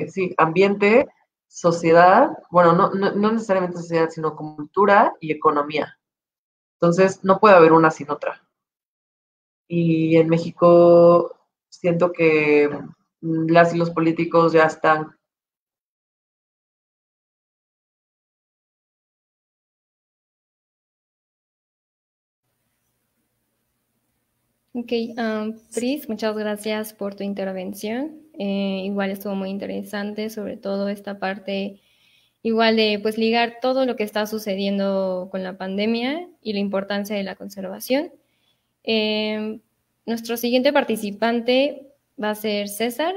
sí, ambiente, sociedad, bueno, no necesariamente sociedad, sino como cultura y economía. Entonces, no puede haber una sin otra. Y en México siento que las y los políticos ya están. Ok, Pris, muchas gracias por tu intervención. Igual estuvo muy interesante, sobre todo esta parte, igual de pues ligar todo lo que está sucediendo con la pandemia y la importancia de la conservación. Nuestro siguiente participante va a ser César.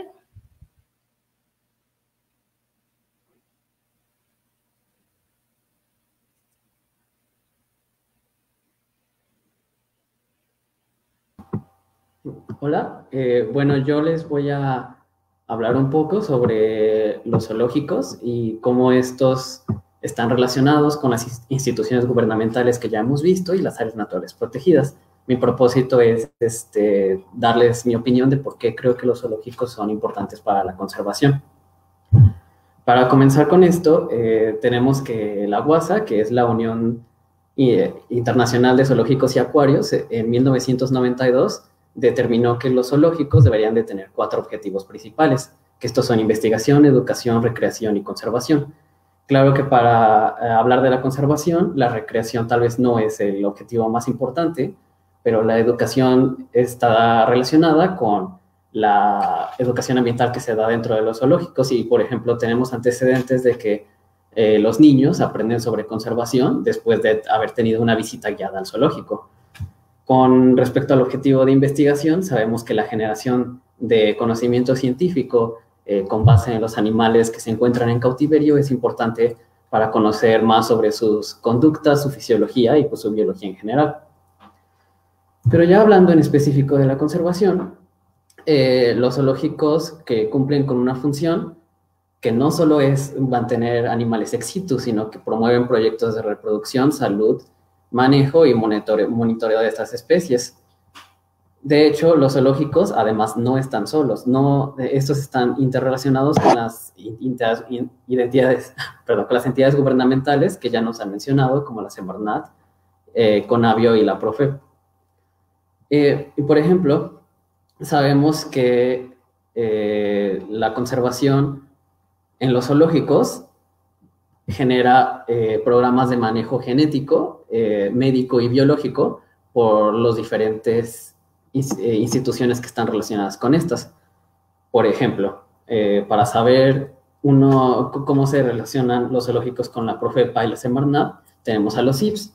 Hola, bueno, yo les voy a hablar un poco sobre los zoológicos y cómo estos están relacionados con las instituciones gubernamentales que ya hemos visto y las áreas naturales protegidas. Mi propósito es darles mi opinión de por qué creo que los zoológicos son importantes para la conservación. Para comenzar con esto, tenemos que la UASA, que es la Unión Internacional de Zoológicos y Acuarios, en 1992, determinó que los zoológicos deberían de tener 4 objetivos principales, que estos son investigación, educación, recreación y conservación. Claro que para hablar de la conservación, la recreación tal vez no es el objetivo más importante, pero la educación está relacionada con la educación ambiental que se da dentro de los zoológicos y, por ejemplo, tenemos antecedentes de que los niños aprenden sobre conservación después de haber tenido una visita guiada al zoológico. Con respecto al objetivo de investigación, sabemos que la generación de conocimiento científico con base en los animales que se encuentran en cautiverio es importante para conocer más sobre sus conductas, su fisiología y pues, su biología en general. Pero ya hablando en específico de la conservación, los zoológicos que cumplen con una función que no solo es mantener animales ex situ, sino que promueven proyectos de reproducción, salud, manejo y monitoreo de estas especies. De hecho, los zoológicos, además, no están solos. Estos están interrelacionados con las entidades gubernamentales que ya nos han mencionado, como la Semarnat, Conavio y la Profep. Y por ejemplo, sabemos que la conservación en los zoológicos genera programas de manejo genético, médico y biológico por los diferentes instituciones que están relacionadas con estas. Por ejemplo, para saber cómo se relacionan los zoológicos con la Profepa y la Semarnat, tenemos a los CIPS.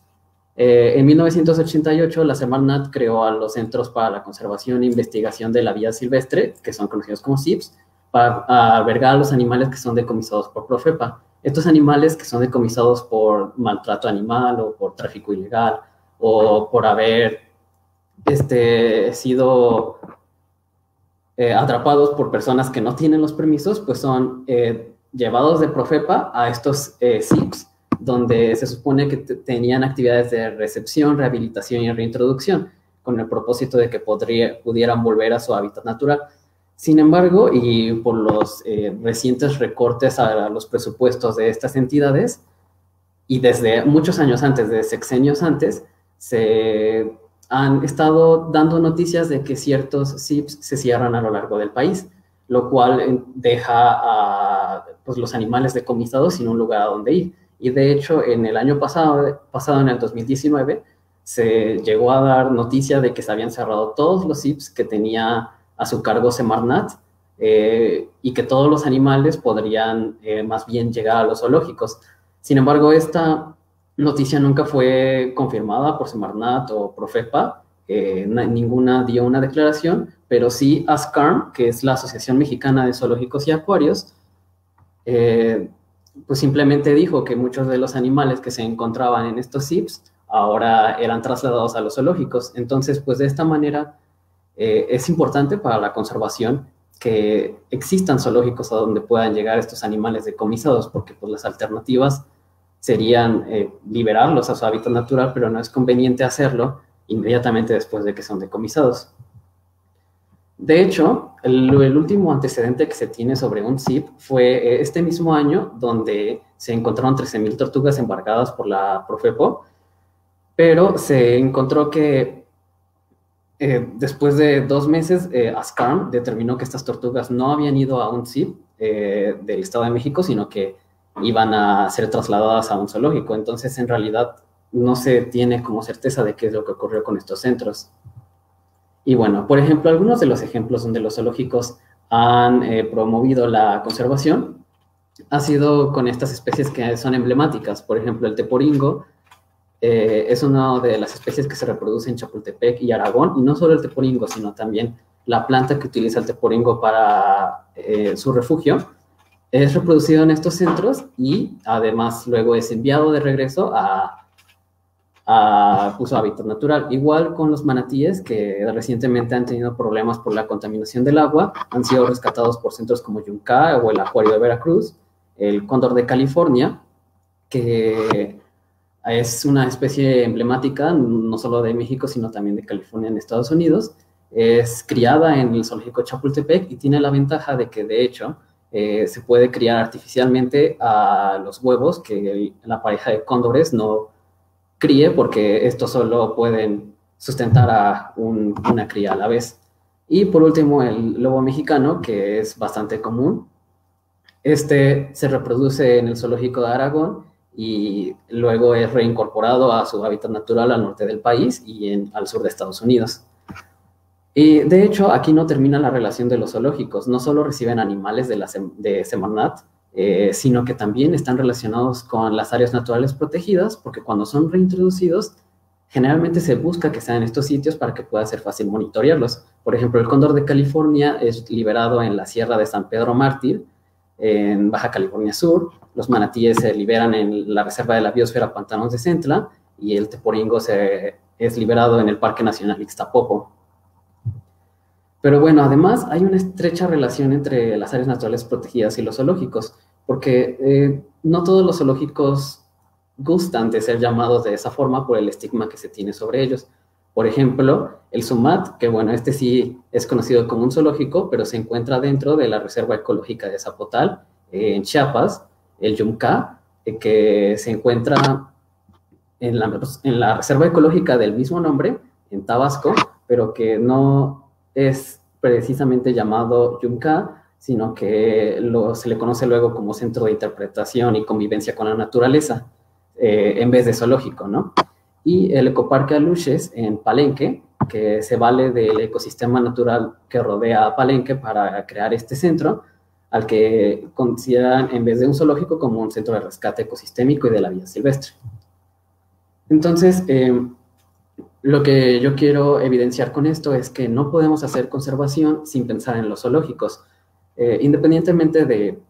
En 1988, la Semarnat creó a los Centros para la Conservación e Investigación de la Vida Silvestre, que son conocidos como CIPS, para albergar a los animales que son decomisados por Profepa. Estos animales que son decomisados por maltrato animal o por tráfico ilegal o por haber sido atrapados por personas que no tienen los permisos, pues son llevados de Profepa a estos CIPS, donde se supone que tenían actividades de recepción, rehabilitación y reintroducción, con el propósito de que pudieran volver a su hábitat natural. Sin embargo, y por los recientes recortes a los presupuestos de estas entidades, y desde muchos años antes, de sexenios antes, se han estado dando noticias de que ciertos CIPS se cierran a lo largo del país, lo cual deja a pues, los animales decomisados sin un lugar a donde ir. Y de hecho, en el año pasado, en el 2019, se llegó a dar noticia de que se habían cerrado todos los CIPS que tenía a su cargo Semarnat y que todos los animales podrían más bien llegar a los zoológicos. Sin embargo, esta noticia nunca fue confirmada por Semarnat o Profepa, ninguna dio una declaración, pero sí ASCARM, que es la Asociación Mexicana de Zoológicos y Acuarios, pues simplemente dijo que muchos de los animales que se encontraban en estos CIPS ahora eran trasladados a los zoológicos. Entonces, pues de esta manera es importante para la conservación que existan zoológicos a donde puedan llegar estos animales decomisados, porque pues las alternativas serían liberarlos a su hábitat natural, pero no es conveniente hacerlo inmediatamente después de que son decomisados. De hecho, el último antecedente que se tiene sobre un CIP fue este mismo año, donde se encontraron 13,000 tortugas embargadas por la Profepo, pero se encontró que después de 2 meses, ASCARM determinó que estas tortugas no habían ido a un CIP del Estado de México, sino que iban a ser trasladadas a un zoológico. Entonces, en realidad, no se tiene como certeza de qué es lo que ocurrió con estos centros. Y bueno, por ejemplo, algunos de los ejemplos donde los zoológicos han promovido la conservación ha sido con estas especies que son emblemáticas. Por ejemplo, el teporingo es una de las especies que se reproduce en Chapultepec y Aragón, y no solo el teporingo, sino también la planta que utiliza el teporingo para su refugio, es reproducido en estos centros y además luego es enviado de regreso a su hábitat natural. Igual con los manatíes, que recientemente han tenido problemas por la contaminación del agua, han sido rescatados por centros como Yunca o el Acuario de Veracruz, el cóndor de California, que es una especie emblemática no solo de México, sino también de California en Estados Unidos. Es criada en el zoológico Chapultepec y tiene la ventaja de que, de hecho, se puede criar artificialmente a los huevos que la pareja de cóndores no críe, porque estos solo pueden sustentar a una cría a la vez. Y por último, el lobo mexicano, que es bastante común. Este se reproduce en el zoológico de Aragón y luego es reincorporado a su hábitat natural al norte del país y al sur de Estados Unidos. Y de hecho, aquí no termina la relación de los zoológicos. No solo reciben animales de Semarnat, sino que también están relacionados con las áreas naturales protegidas, porque cuando son reintroducidos, generalmente se busca que sean en estos sitios para que pueda ser fácil monitorearlos. Por ejemplo, el cóndor de California es liberado en la Sierra de San Pedro Mártir, en Baja California Sur. Los manatíes se liberan en la Reserva de la Biosfera Pantanos de Centla, y el teporingo es liberado en el Parque Nacional Ixtapopo. Pero bueno, además hay una estrecha relación entre las áreas naturales protegidas y los zoológicos, porque no todos los zoológicos gustan de ser llamados de esa forma por el estigma que se tiene sobre ellos. Por ejemplo, el Sumat, que bueno, este sí es conocido como un zoológico, pero se encuentra dentro de la Reserva Ecológica de Zapotal, en Chiapas. El Yumká, que se encuentra en la Reserva Ecológica del mismo nombre, en Tabasco, pero que no es precisamente llamado Yumká, sino que se le conoce luego como Centro de Interpretación y Convivencia con la Naturaleza, en vez de zoológico, ¿no? Y el Ecoparque Aluches en Palenque, que se vale del ecosistema natural que rodea a Palenque para crear este centro, al que consideran, en vez de un zoológico, como un centro de rescate ecosistémico y de la vida silvestre. Entonces, lo que yo quiero evidenciar con esto es que no podemos hacer conservación sin pensar en los zoológicos. Independientemente de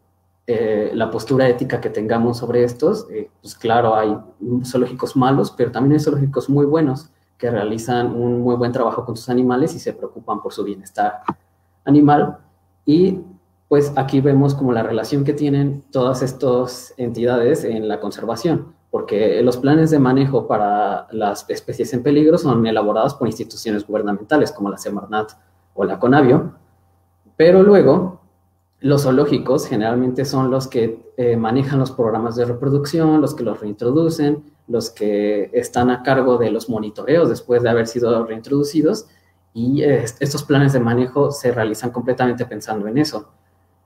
la postura ética que tengamos sobre estos, pues claro, hay zoológicos malos, pero también hay zoológicos muy buenos que realizan un muy buen trabajo con sus animales y se preocupan por su bienestar animal. Y pues aquí vemos como la relación que tienen todas estas entidades en la conservación, porque los planes de manejo para las especies en peligro son elaborados por instituciones gubernamentales como la Semarnat o la Conavio, pero luego los zoológicos generalmente son los que manejan los programas de reproducción, los que los reintroducen, los que están a cargo de los monitoreos después de haber sido reintroducidos, y estos planes de manejo se realizan completamente pensando en eso.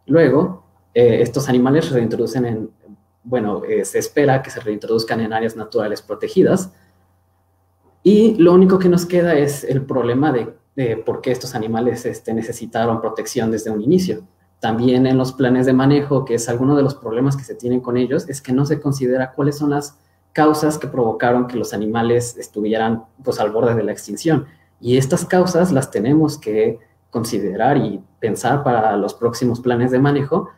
Luego, estos animales se reintroducen se espera que se reintroduzcan en áreas naturales protegidas, y lo único que nos queda es el problema de por qué estos animales necesitaron protección desde un inicio. También en los planes de manejo, que es alguno de los problemas que se tienen con ellos, es que no se considera cuáles son las causas que provocaron que los animales estuvieran pues al borde de la extinción. Y estas causas las tenemos que considerar y pensar para los próximos planes de manejo,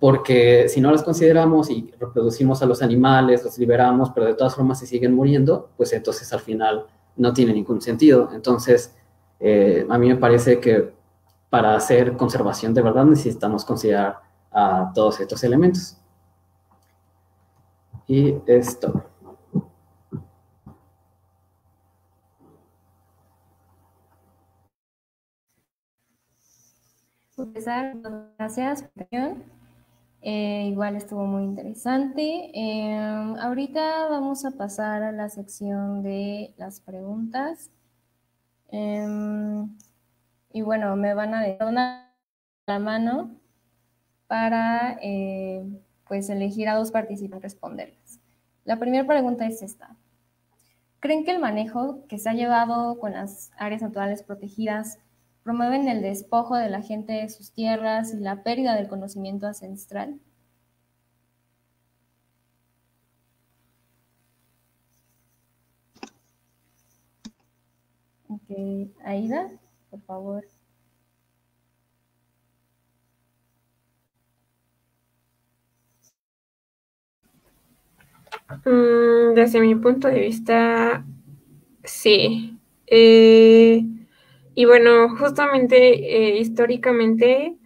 porque si no las consideramos y reproducimos a los animales, los liberamos, pero de todas formas se siguen muriendo, pues entonces al final no tiene ningún sentido. Entonces, a mí me parece que para hacer conservación de verdad necesitamos considerar a todos estos elementos. Y esto. Empezar, gracias por la presentación. Igual estuvo muy interesante. Ahorita vamos a pasar a la sección de las preguntas. Y bueno, me van a dar la mano para pues elegir a dos participantes y responderlas. La primera pregunta es esta. ¿Creen que el manejo que se ha llevado con las áreas naturales protegidas promueven el despojo de la gente de sus tierras y la pérdida del conocimiento ancestral? Ok, Aida, por favor. Desde mi punto de vista, sí. Y bueno, justamente históricamente,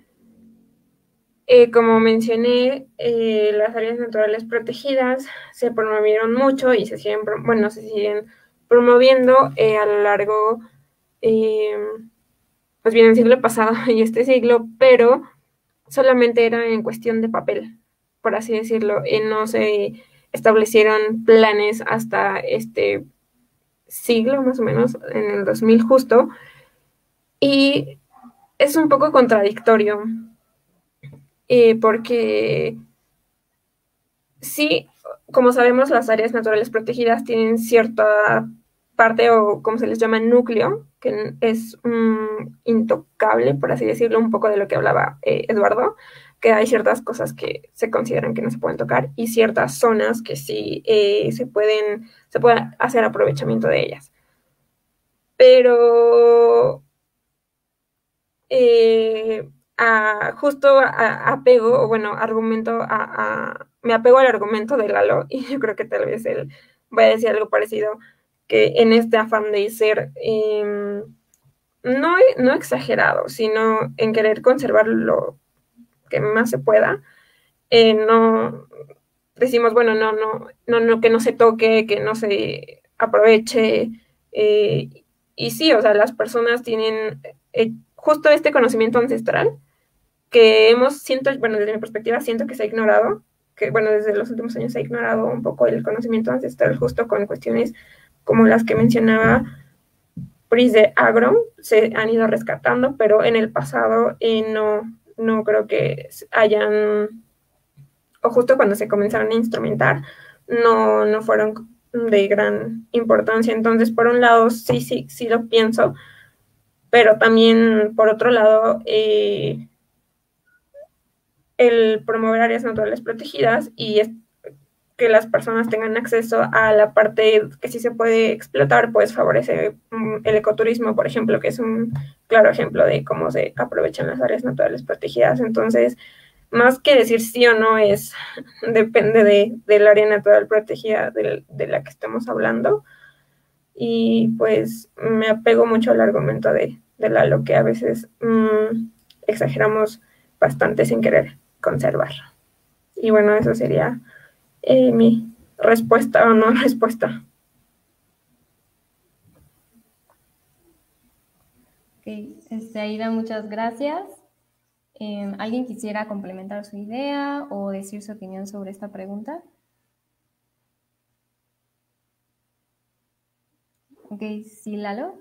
como mencioné, las áreas naturales protegidas se promovieron mucho y se siguen promoviendo a lo largo, pues bien, el siglo pasado y este siglo, pero solamente era en cuestión de papel, por así decirlo. No se establecieron planes hasta este siglo, más o menos, en el 2000 justo, y es un poco contradictorio, porque Sí, como sabemos, las áreas naturales protegidas tienen cierta parte, o como se les llama, núcleo, que es intocable, por así decirlo, un poco de lo que hablaba Eduardo, que hay ciertas cosas que se consideran que no se pueden tocar y ciertas zonas que sí se puede hacer aprovechamiento de ellas. Pero justo apego, o bueno, me apego al argumento de Lalo, y yo creo que tal vez él va a decir algo parecido, que en este afán de ser no exagerado, sino en querer conservar lo que más se pueda, no decimos, bueno, no, que no se toque, que no se aproveche, y sí, o sea, las personas tienen justo este conocimiento ancestral que bueno, desde mi perspectiva, siento que se ha ignorado, que bueno, desde los últimos años se ha ignorado un poco el conocimiento ancestral justo con cuestiones como las que mencionaba Pris de Agro, se han ido rescatando, pero en el pasado no creo que hayan, o justo cuando se comenzaron a instrumentar, no fueron de gran importancia. Entonces, por un lado, sí lo pienso, pero también, por otro lado, el promover áreas naturales protegidas y que las personas tengan acceso a la parte que sí se puede explotar, pues favorece el ecoturismo, por ejemplo, que es un claro ejemplo de cómo se aprovechan las áreas naturales protegidas. Entonces, más que decir sí o no, depende del área natural protegida de la que estemos hablando. Y pues me apego mucho al argumento de Lalo, que a veces exageramos bastante sin querer conservar. Y bueno, eso sería mi respuesta o no respuesta. Ok, Aida, muchas gracias. ¿Alguien quisiera complementar su idea o decir su opinión sobre esta pregunta? Ok, sí, Lalo.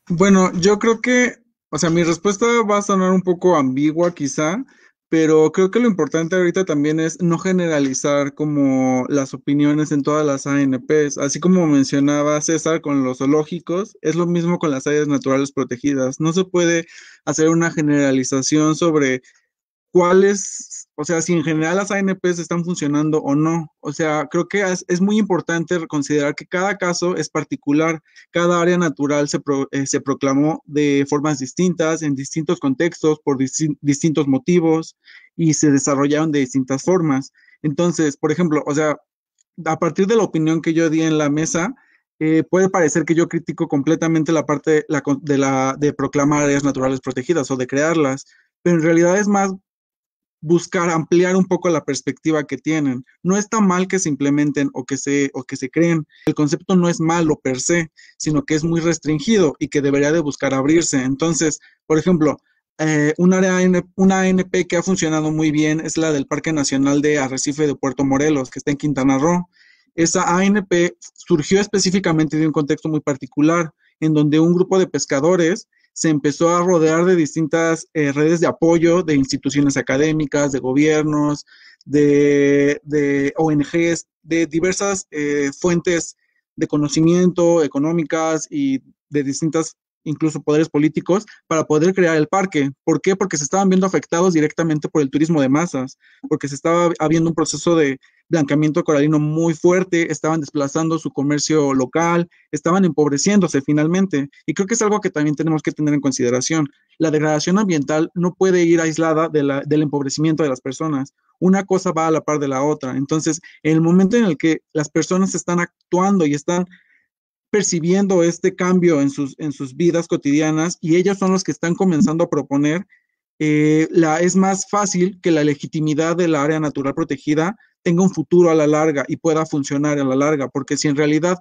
Bueno, yo creo que, o sea, mi respuesta va a sonar un poco ambigua quizá, pero creo que lo importante ahorita también es no generalizar como las opiniones en todas las ANPs. Así como mencionaba César con los zoológicos, es lo mismo con las áreas naturales protegidas. No se puede hacer una generalización sobre cuáles, o sea, si en general las ANPs están funcionando o no. O sea, creo que es muy importante considerar que cada caso es particular, cada área natural se proclamó de formas distintas, en distintos contextos, por distintos motivos, y se desarrollaron de distintas formas. Entonces, por ejemplo, o sea, a partir de la opinión que yo di en la mesa, puede parecer que yo critico completamente la parte de proclamar áreas naturales protegidas o de crearlas, pero en realidad es más buscar ampliar un poco la perspectiva que tienen. No está mal que se implementen o que se creen. El concepto no es malo per se, sino que es muy restringido y que debería de buscar abrirse. Entonces, por ejemplo, una ANP que ha funcionado muy bien es la del Parque Nacional de Arrecife de Puerto Morelos, que está en Quintana Roo. Esa ANP surgió específicamente de un contexto muy particular, en donde un grupo de pescadores se empezó a rodear de distintas redes de apoyo de instituciones académicas, de gobiernos, de ONGs, de diversas fuentes de conocimiento económicas y de distintas, incluso poderes políticos, para poder crear el parque. ¿Por qué? Porque se estaban viendo afectados directamente por el turismo de masas, porque se estaba habiendo un proceso de blanqueamiento coralino muy fuerte, estaban desplazando su comercio local, estaban empobreciéndose finalmente. Y creo que es algo que también tenemos que tener en consideración. La degradación ambiental no puede ir aislada del empobrecimiento de las personas. Una cosa va a la par de la otra. Entonces, en el momento en el que las personas están actuando y están percibiendo este cambio en sus vidas cotidianas y ellos son los que están comenzando a proponer, es más fácil que la legitimidad del área natural protegida tenga un futuro a la larga y pueda funcionar a la larga, porque si en realidad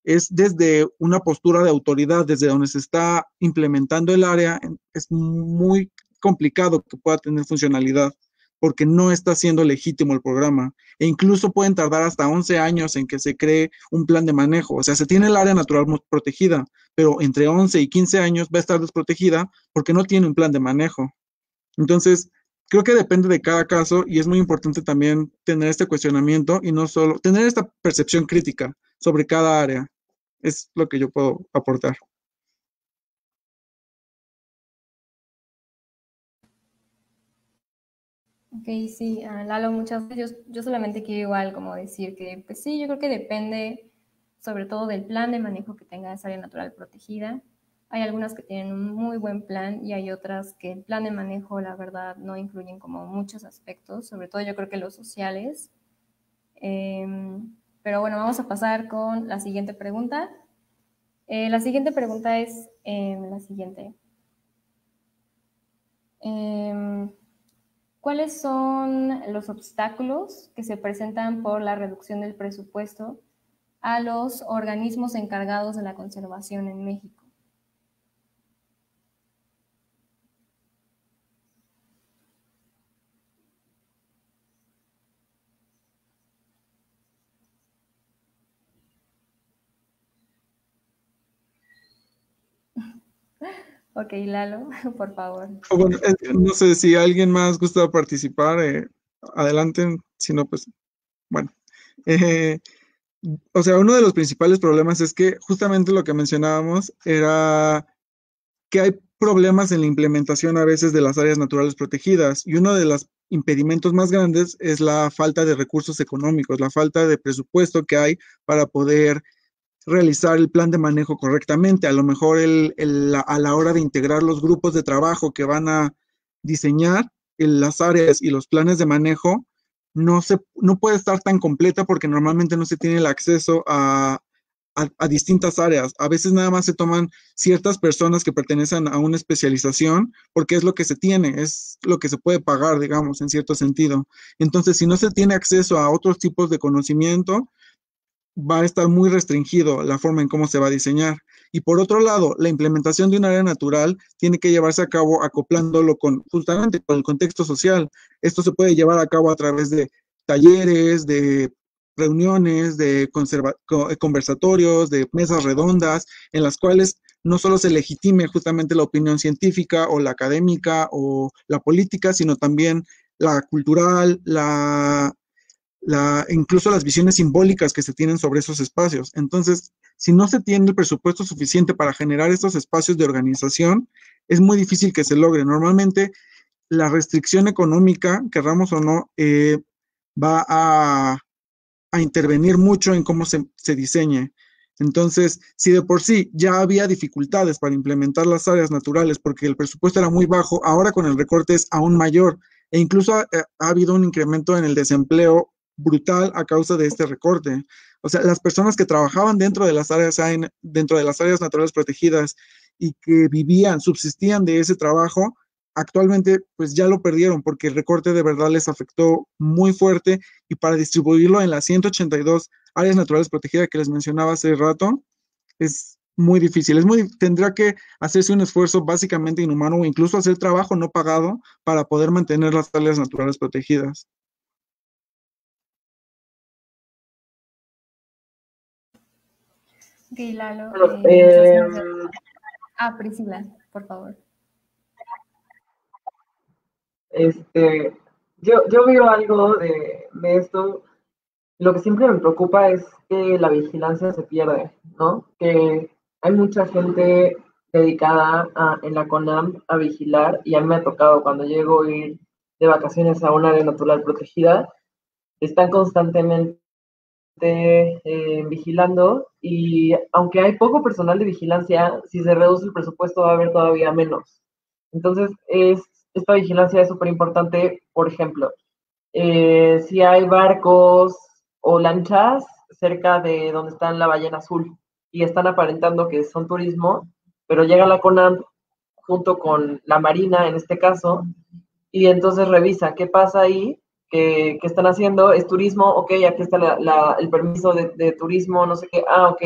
es desde una postura de autoridad, desde donde se está implementando el área, es muy complicado que pueda tener funcionalidad, porque no está siendo legítimo el programa. E incluso pueden tardar hasta 11 años en que se cree un plan de manejo. O sea, se tiene el área natural protegida, pero entre 11 y 15 años va a estar desprotegida porque no tiene un plan de manejo. Entonces, creo que depende de cada caso y es muy importante también tener este cuestionamiento y no solo tener esta percepción crítica sobre cada área. Es lo que yo puedo aportar. Ok, sí, Lalo, muchas gracias. Yo solamente quiero igual como decir que, pues sí, yo creo que depende sobre todo del plan de manejo que tenga esa área natural protegida. Hay algunas que tienen un muy buen plan y hay otras que el plan de manejo, la verdad, no incluyen como muchos aspectos, sobre todo yo creo que los sociales. Pero bueno, vamos a pasar con la siguiente pregunta. La siguiente pregunta es la siguiente. ¿Cuáles son los obstáculos que se presentan por la reducción del presupuesto a los organismos encargados de la conservación en México? Ok, Lalo, por favor. Bueno, no sé si alguien más gusta participar, adelante, si no, pues, bueno. O sea, uno de los principales problemas es que justamente lo que mencionábamos era que hay problemas en la implementación a veces de las áreas naturales protegidas y uno de los impedimentos más grandes es la falta de recursos económicos, la falta de presupuesto que hay para poder realizar el plan de manejo correctamente. A lo mejor a la hora de integrar los grupos de trabajo que van a diseñar las áreas y los planes de manejo, no puede estar tan completa porque normalmente no se tiene el acceso a distintas áreas. A veces nada más se toman ciertas personas que pertenecen a una especialización porque es lo que se tiene, es lo que se puede pagar, digamos, en cierto sentido. Entonces, si no se tiene acceso a otros tipos de conocimiento, va a estar muy restringido la forma en cómo se va a diseñar. Y por otro lado, la implementación de un área natural tiene que llevarse a cabo acoplándolo justamente con el contexto social. Esto se puede llevar a cabo a través de talleres, de reuniones, de conversatorios, de mesas redondas, en las cuales no solo se legitime justamente la opinión científica o la académica o la política, sino también la cultural, incluso las visiones simbólicas que se tienen sobre esos espacios. Entonces, si no se tiene el presupuesto suficiente para generar estos espacios de organización, es muy difícil que se logre. Normalmente, la restricción económica, querramos o no, va a intervenir mucho en cómo se diseñe. Entonces, si de por sí ya había dificultades para implementar las áreas naturales porque el presupuesto era muy bajo, ahora con el recorte es aún mayor e incluso ha habido un incremento en el desempleo brutal a causa de este recorte. O sea, las personas que trabajaban dentro de las áreas naturales protegidas y que vivían, subsistían de ese trabajo, actualmente pues ya lo perdieron porque el recorte de verdad les afectó muy fuerte y para distribuirlo en las 182 áreas naturales protegidas que les mencionaba hace rato, es muy difícil. Tendrá que hacerse un esfuerzo básicamente inhumano o incluso hacer trabajo no pagado para poder mantener las áreas naturales protegidas. Ok, Lalo, Priscila, por favor. Yo veo algo de esto. Lo que siempre me preocupa es que la vigilancia se pierde, ¿no? Que hay mucha gente dedicada en la CONAM a vigilar y a mí me ha tocado cuando llego a ir de vacaciones a un área natural protegida, están constantemente vigilando y aunque hay poco personal de vigilancia, si se reduce el presupuesto va a haber todavía menos. Entonces, esta vigilancia es súper importante, por ejemplo, si hay barcos o lanchas cerca de donde está la ballena azul y están aparentando que son turismo, pero llega la CONAM junto con la Marina en este caso, y entonces revisa qué pasa ahí, qué están haciendo, es turismo, ok, aquí está el permiso de turismo, no sé qué, ok,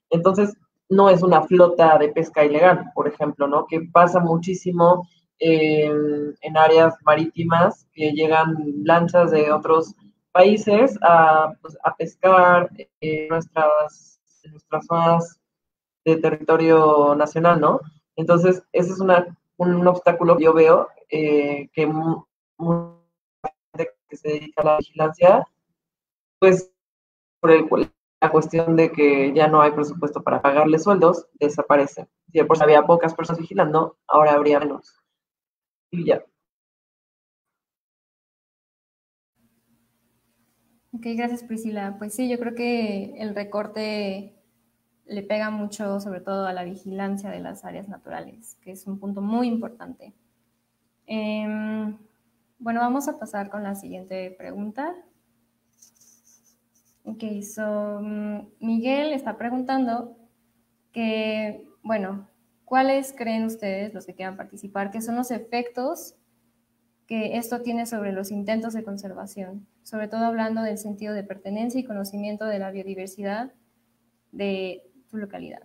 entonces no es una flota de pesca ilegal, por ejemplo, ¿no? Que pasa muchísimo en áreas marítimas que llegan lanchas de otros países pues, a pescar nuestras zonas de territorio nacional, ¿no? Entonces, ese es un obstáculo que yo veo que mucha gente que se dedica a la vigilancia, pues la cuestión de que ya no hay presupuesto para pagarle sueldos, desaparecen. Si de por sí había pocas personas vigilando, ahora habría menos. Y ya. Ok, gracias Priscila. Pues sí, yo creo que el recorte le pega mucho, sobre todo a la vigilancia de las áreas naturales, que es un punto muy importante. Bueno, vamos a pasar con la siguiente pregunta. Ok, Miguel está preguntando que, bueno, ¿cuáles creen ustedes, los que quieran participar, que son los efectos que esto tiene sobre los intentos de conservación? Sobre todo hablando del sentido de pertenencia y conocimiento de la biodiversidad de tu localidad.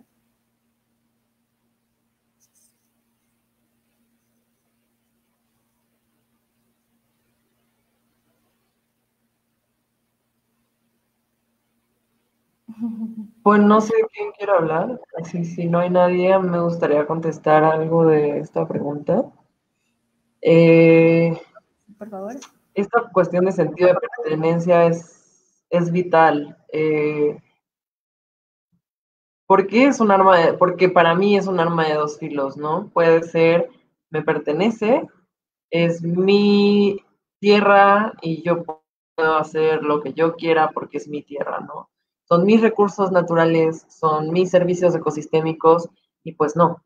Pues no sé quién quiere hablar, así si no hay nadie, me gustaría contestar algo de esta pregunta. Por favor. Esta cuestión de sentido de pertenencia es vital. Porque es un arma porque para mí es un arma de dos filos, ¿no? Puede ser, me pertenece, es mi tierra y yo puedo hacer lo que yo quiera porque es mi tierra, ¿no? Son mis recursos naturales, son mis servicios ecosistémicos y pues no.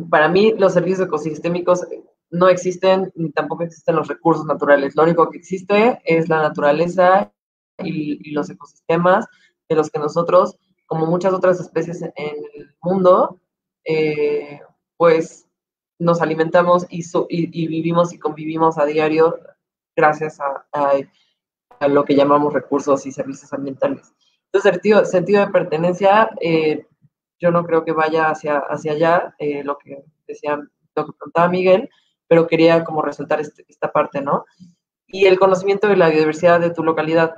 Para mí los servicios ecosistémicos no existen ni tampoco existen los recursos naturales. Lo único que existe es la naturaleza y los ecosistemas de los que nosotros, como muchas otras especies en el mundo, pues nos alimentamos y vivimos y convivimos a diario gracias a lo que llamamos recursos y servicios ambientales. Entonces, sentido de pertenencia, yo no creo que vaya hacia allá, lo que preguntaba Miguel, pero quería como resaltar esta parte, ¿no? Y el conocimiento de la biodiversidad de tu localidad.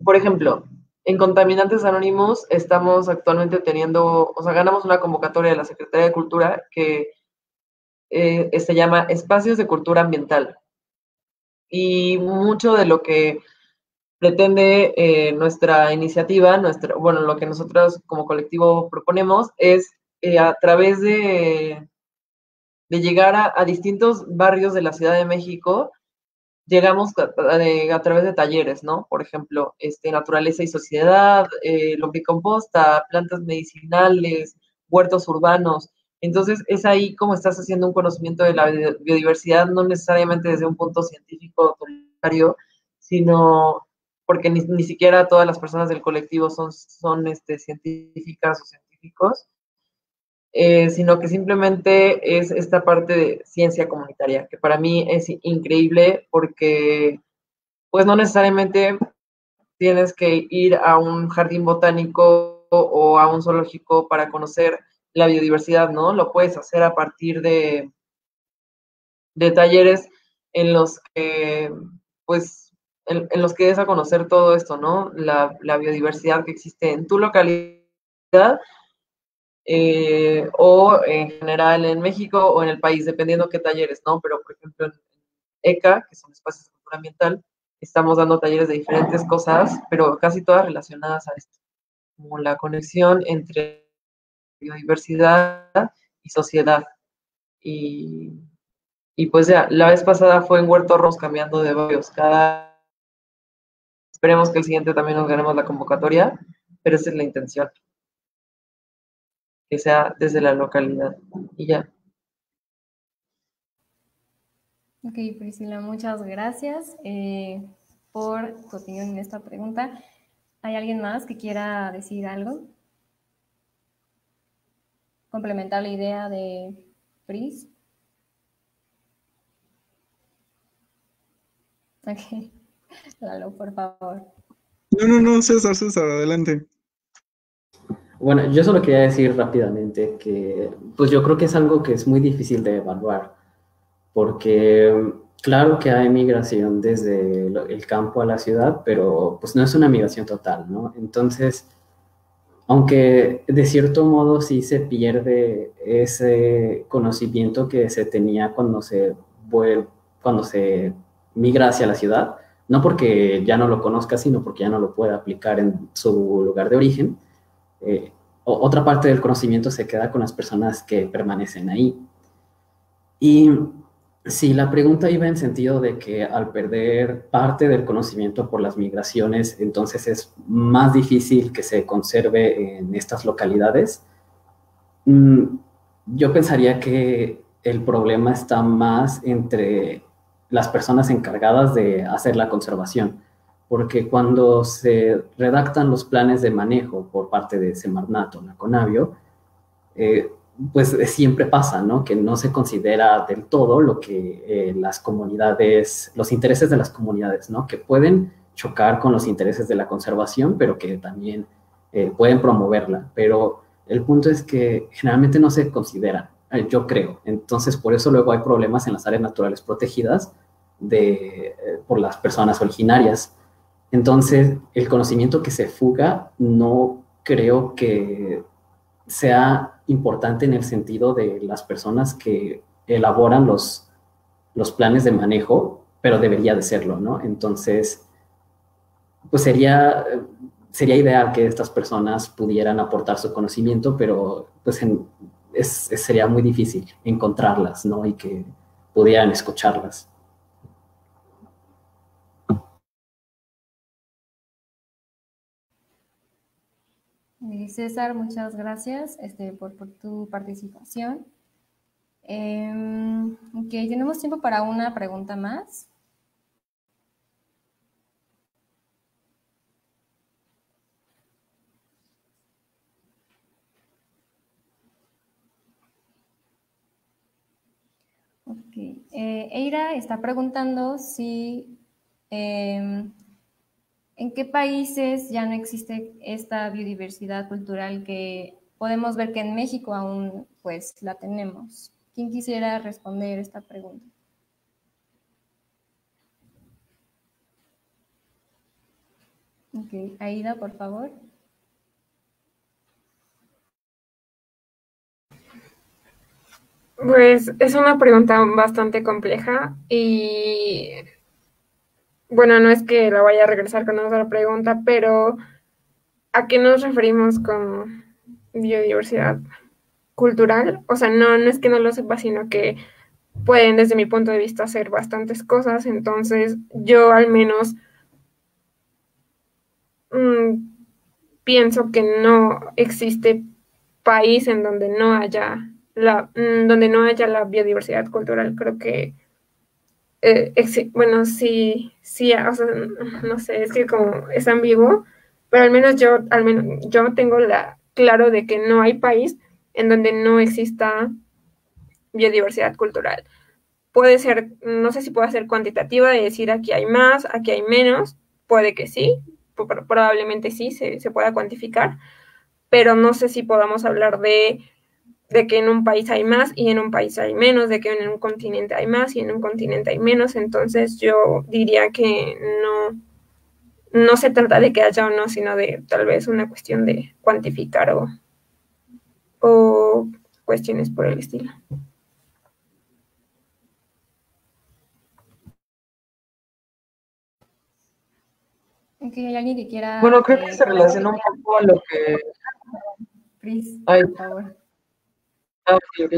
Por ejemplo, en Contaminantes Anónimos estamos actualmente teniendo, o sea, ganamos una convocatoria de la Secretaría de Cultura que se llama Espacios de Cultura Ambiental. Y mucho de lo que pretende nuestra iniciativa, bueno, lo que nosotros como colectivo proponemos es a través de llegar a distintos barrios de la Ciudad de México, llegamos a través de talleres, ¿no? Por ejemplo, naturaleza y sociedad, lombricomposta, plantas medicinales, huertos urbanos. Entonces, es ahí como estás haciendo un conocimiento de la biodiversidad, no necesariamente desde un punto científico autoritario, sino porque ni siquiera todas las personas del colectivo son científicas o científicos, sino que simplemente es esta parte de ciencia comunitaria, que para mí es increíble porque pues no necesariamente tienes que ir a un jardín botánico o a un zoológico para conocer la biodiversidad, ¿no? Lo puedes hacer a partir de talleres en los que, pues, en los que des a conocer todo esto, ¿no? La biodiversidad que existe en tu localidad, o en general en México o en el país, dependiendo qué talleres, ¿no? Pero, por ejemplo, en ECA, que son espacios de cultura ambiental, estamos dando talleres de diferentes cosas, pero casi todas relacionadas a esto, como la conexión entre biodiversidad y sociedad. Y pues ya, la vez pasada fue en Huerto Ros cambiando de barrios. Esperemos que el siguiente también nos ganemos la convocatoria, pero esa es la intención, que sea desde la localidad. Y ya. Ok, Priscila, muchas gracias por tu opinión en esta pregunta. ¿Hay alguien más que quiera decir algo? ¿Complementar la idea de Pris? Ok, Lalo, por favor. No, César, adelante. Bueno, yo solo quería decir rápidamente que, pues yo creo que es algo que es muy difícil de evaluar, porque claro que hay migración desde el campo a la ciudad, pero pues no es una migración total, ¿no? Entonces, aunque de cierto modo sí se pierde ese conocimiento que se tenía cuando se cuando se migra hacia la ciudad, no porque ya no lo conozca, sino porque ya no lo puede aplicar en su lugar de origen. Otra parte del conocimiento se queda con las personas que permanecen ahí. Y sí, la pregunta iba en sentido de que al perder parte del conocimiento por las migraciones, entonces es más difícil que se conserve en estas localidades. Yo pensaría que el problema está más entre las personas encargadas de hacer la conservación, porque cuando se redactan los planes de manejo por parte de Semarnat o la Conavio, pues siempre pasa, ¿no? Que no se considera del todo lo que las comunidades, los intereses de las comunidades, ¿no? Que pueden chocar con los intereses de la conservación, pero que también pueden promoverla. Pero el punto es que generalmente no se considera, yo creo. Entonces, por eso luego hay problemas en las áreas naturales protegidas por las personas originarias. Entonces, el conocimiento que se fuga no creo que sea importante en el sentido de las personas que elaboran los planes de manejo, pero debería de serlo, ¿no? Entonces, pues sería ideal que estas personas pudieran aportar su conocimiento, pero pues sería muy difícil encontrarlas, ¿no? Y que pudieran escucharlas. César, muchas gracias por tu participación. Ok, tenemos tiempo para una pregunta más. Ok, Eira está preguntando si ¿en qué países ya no existe esta biodiversidad cultural que podemos ver que en México aún pues la tenemos? ¿Quién quisiera responder esta pregunta? Ok, Aida, por favor. Pues es una pregunta bastante compleja y bueno, no es que la vaya a regresar con otra pregunta, pero ¿a qué nos referimos con biodiversidad cultural? O sea, no es que no lo sepa, sino que pueden, desde mi punto de vista, hacer bastantes cosas. Entonces, yo al menos pienso que no existe país en donde no haya la biodiversidad cultural. Creo que bueno, sí, o sea, no sé, es que como es ambiguo, pero al menos yo tengo claro de que no hay país en donde no exista biodiversidad cultural. Puede ser, no sé si puede ser cuantitativa, de decir aquí hay más, aquí hay menos, puede que sí, probablemente sí, se pueda cuantificar, pero no sé si podamos hablar de que en un país hay más y en un país hay menos, de que en un continente hay más y en un continente hay menos. Entonces yo diría que no se trata de que haya o no, sino de tal vez una cuestión de cuantificar o cuestiones por el estilo. Ok, ¿hay alguien que quiera? Bueno, creo que se relaciona un poco a lo que... Chris, Ay. por favor. Ah, ok.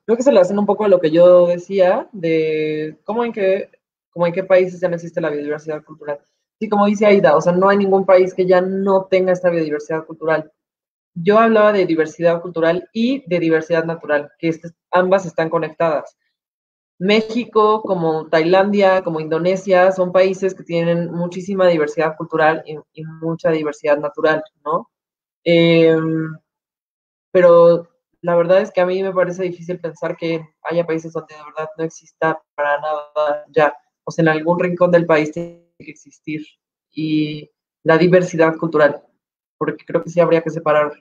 Creo que se relaciona un poco a lo que yo decía de cómo en qué países ya no existe la biodiversidad cultural. Sí, como dice Aida, o sea, no hay ningún país que ya no tenga esta biodiversidad cultural. Yo hablaba de diversidad cultural y de diversidad natural, que ambas están conectadas. México, como Tailandia, como Indonesia, son países que tienen muchísima diversidad cultural y mucha diversidad natural, ¿no? Pero la verdad es que a mí me parece difícil pensar que haya países donde de verdad no exista para nada ya. O sea, en algún rincón del país tiene que existir y la diversidad cultural, porque creo que sí habría que separar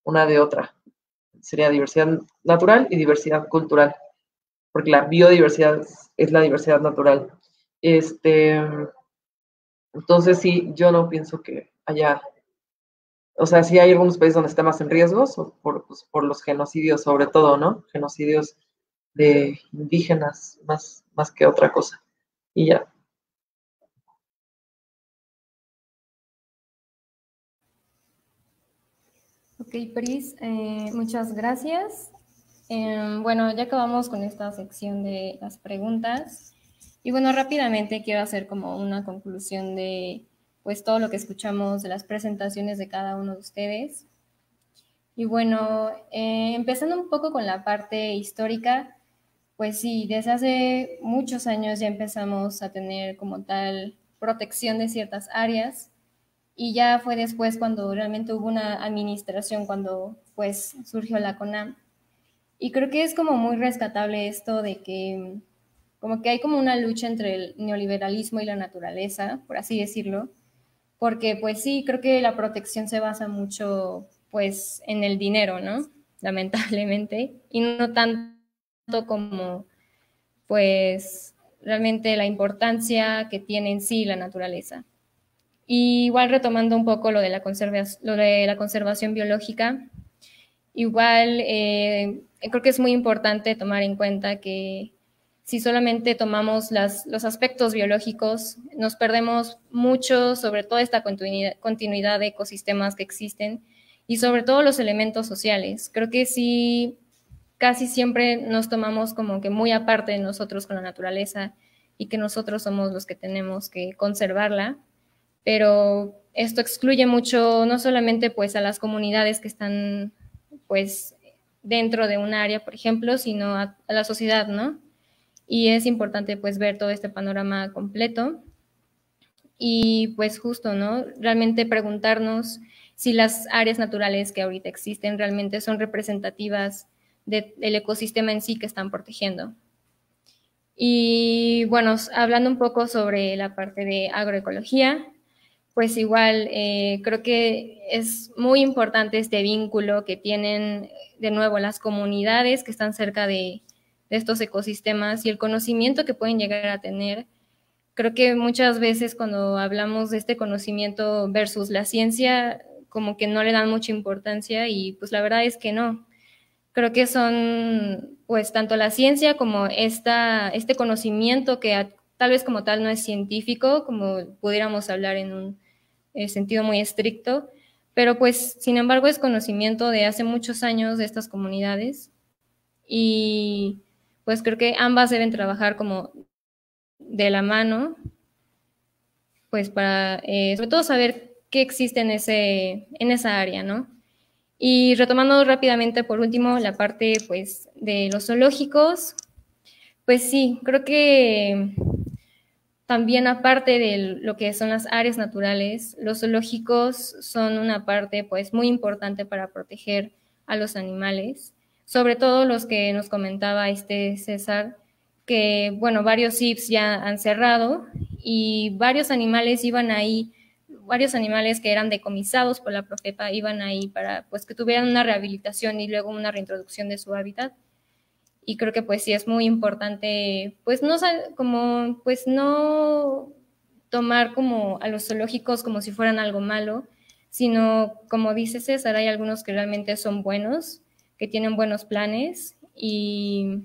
una de otra. Sería diversidad natural y diversidad cultural, porque la biodiversidad es la diversidad natural. Entonces sí, yo no pienso que haya, o sea, sí hay algunos países donde está más en riesgo por los genocidios sobre todo, ¿no? Genocidios de indígenas más que otra cosa. Y ya. Ok, Pris, muchas gracias. Bueno, ya acabamos con esta sección de las preguntas. Y bueno, rápidamente quiero hacer como una conclusión de pues todo lo que escuchamos de las presentaciones de cada uno de ustedes. Y bueno, empezando un poco con la parte histórica, pues sí, desde hace muchos años ya empezamos a tener como tal protección de ciertas áreas y ya fue después cuando realmente hubo una administración, cuando pues surgió la CONAM. Y creo que es como muy rescatable esto de que como que hay como una lucha entre el neoliberalismo y la naturaleza, por así decirlo, porque pues sí, creo que la protección se basa mucho pues en el dinero, ¿no? Lamentablemente, y no tanto como pues realmente la importancia que tiene en sí la naturaleza. Y igual retomando un poco lo de la conservación biológica, igual creo que es muy importante tomar en cuenta que si solamente tomamos los aspectos biológicos, nos perdemos mucho sobre toda esta continuidad de ecosistemas que existen y sobre todo los elementos sociales. Creo que sí, casi siempre nos tomamos como que muy aparte de nosotros con la naturaleza y que nosotros somos los que tenemos que conservarla, pero esto excluye mucho no solamente pues a las comunidades que están pues dentro de un área, por ejemplo, sino a la sociedad, ¿no? Y es importante pues ver todo este panorama completo y pues justo, ¿no? Realmente preguntarnos si las áreas naturales que ahorita existen realmente son representativas del ecosistema en sí que están protegiendo. Y bueno, hablando un poco sobre la parte de agroecología, pues igual creo que es muy importante este vínculo que tienen de nuevo las comunidades que están cerca de estos ecosistemas y el conocimiento que pueden llegar a tener. Creo que muchas veces cuando hablamos de este conocimiento versus la ciencia, como que no le dan mucha importancia y pues la verdad es que no. Creo que son pues tanto la ciencia como este conocimiento que tal vez como tal no es científico, como pudiéramos hablar en un sentido muy estricto, pero pues sin embargo es conocimiento de hace muchos años de estas comunidades y pues creo que ambas deben trabajar como de la mano, pues para sobre todo saber qué existe en esa área, ¿no? Y retomando rápidamente por último la parte pues de los zoológicos, pues sí, creo que también aparte de lo que son las áreas naturales, los zoológicos son una parte pues muy importante para proteger a los animales, sobre todo los que nos comentaba César, que bueno, varios ZIPs ya han cerrado y varios animales iban ahí, varios animales que eran decomisados por la Profepa iban ahí para pues que tuvieran una rehabilitación y luego una reintroducción de su hábitat. Y creo que pues sí es muy importante pues no tomar como a los zoológicos como si fueran algo malo, sino como dice César, hay algunos que realmente son buenos, que tienen buenos planes y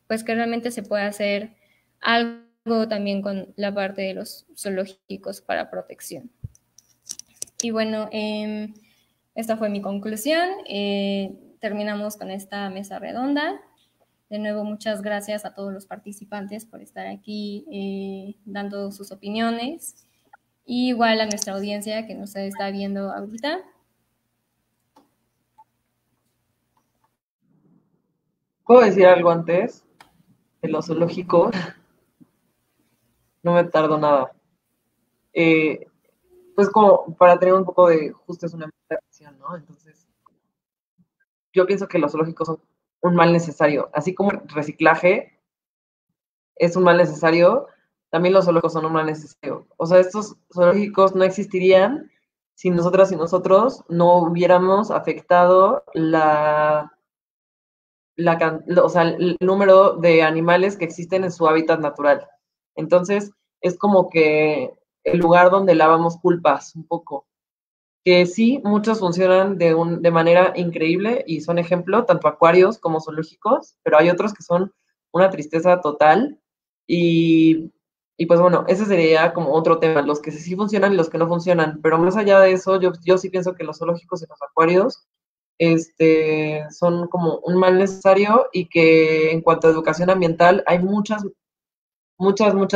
pues que realmente se puede hacer algo también con la parte de los zoológicos para protección. Y bueno, esta fue mi conclusión. Terminamos con esta mesa redonda. De nuevo, muchas gracias a todos los participantes por estar aquí dando sus opiniones. Y igual a nuestra audiencia que nos está viendo ahorita. ¿Puedo decir algo antes de los zoológicos? No me tardo nada. Pues como para tener un poco de, justo es una acción, ¿no? Entonces, yo pienso que los zoológicos son un mal necesario. Así como el reciclaje es un mal necesario, también los zoológicos son un mal necesario. O sea, estos zoológicos no existirían si nosotras y nosotros no hubiéramos afectado o sea, el número de animales que existen en su hábitat natural. Entonces, es como que el lugar donde lavamos culpas un poco. Que sí, muchos funcionan de manera increíble y son ejemplo, tanto acuarios como zoológicos, pero hay otros que son una tristeza total. Y pues bueno, ese sería como otro tema, los que sí funcionan y los que no funcionan. Pero más allá de eso, yo sí pienso que los zoológicos y los acuarios son como un mal necesario y que en cuanto a educación ambiental hay muchas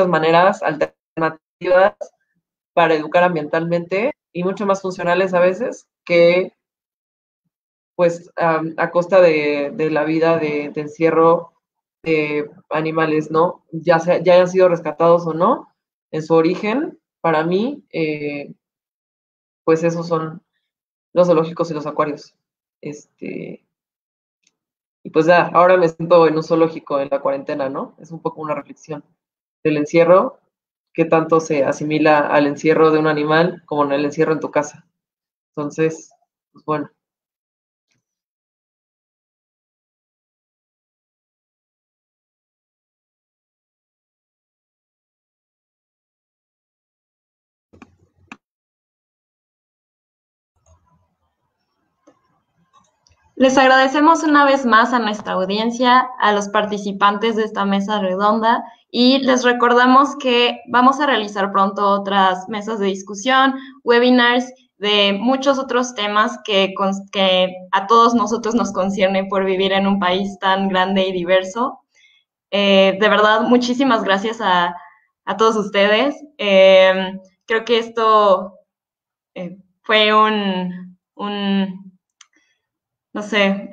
maneras alternativas para educar ambientalmente y mucho más funcionales a veces que pues a costa de la vida de encierro de animales, ¿no? Ya hayan sido rescatados o no, en su origen, para mí, pues esos son los zoológicos y los acuarios. Y pues ya, ahora me siento en un zoológico en la cuarentena, ¿no? Es un poco una reflexión del encierro, qué tanto se asimila al encierro de un animal como en el encierro en tu casa. Entonces, pues bueno. Les agradecemos una vez más a nuestra audiencia, a los participantes de esta mesa redonda y les recordamos que vamos a realizar pronto otras mesas de discusión, webinars de muchos otros temas que a todos nosotros nos concierne por vivir en un país tan grande y diverso. De verdad, muchísimas gracias a todos ustedes. Creo que esto fue no sé,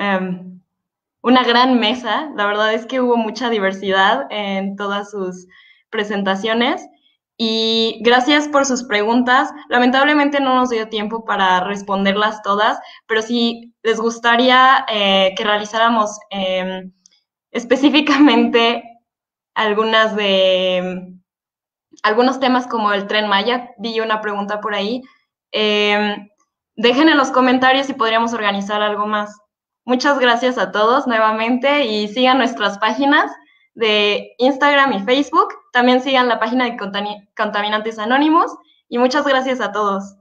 una gran mesa. La verdad es que hubo mucha diversidad en todas sus presentaciones y gracias por sus preguntas. Lamentablemente no nos dio tiempo para responderlas todas, pero si les gustaría que realizáramos específicamente algunos temas como el Tren Maya, vi una pregunta por ahí, dejen en los comentarios si podríamos organizar algo más. Muchas gracias a todos nuevamente y sigan nuestras páginas de Instagram y Facebook. También sigan la página de Contaminantes Anónimos y muchas gracias a todos.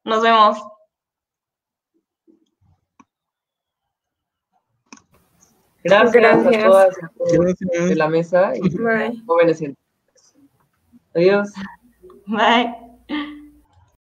Nos vemos. Gracias a todas y a todos Gracias. de la mesa y Bye. jóvenes científicos. Adiós. Bye.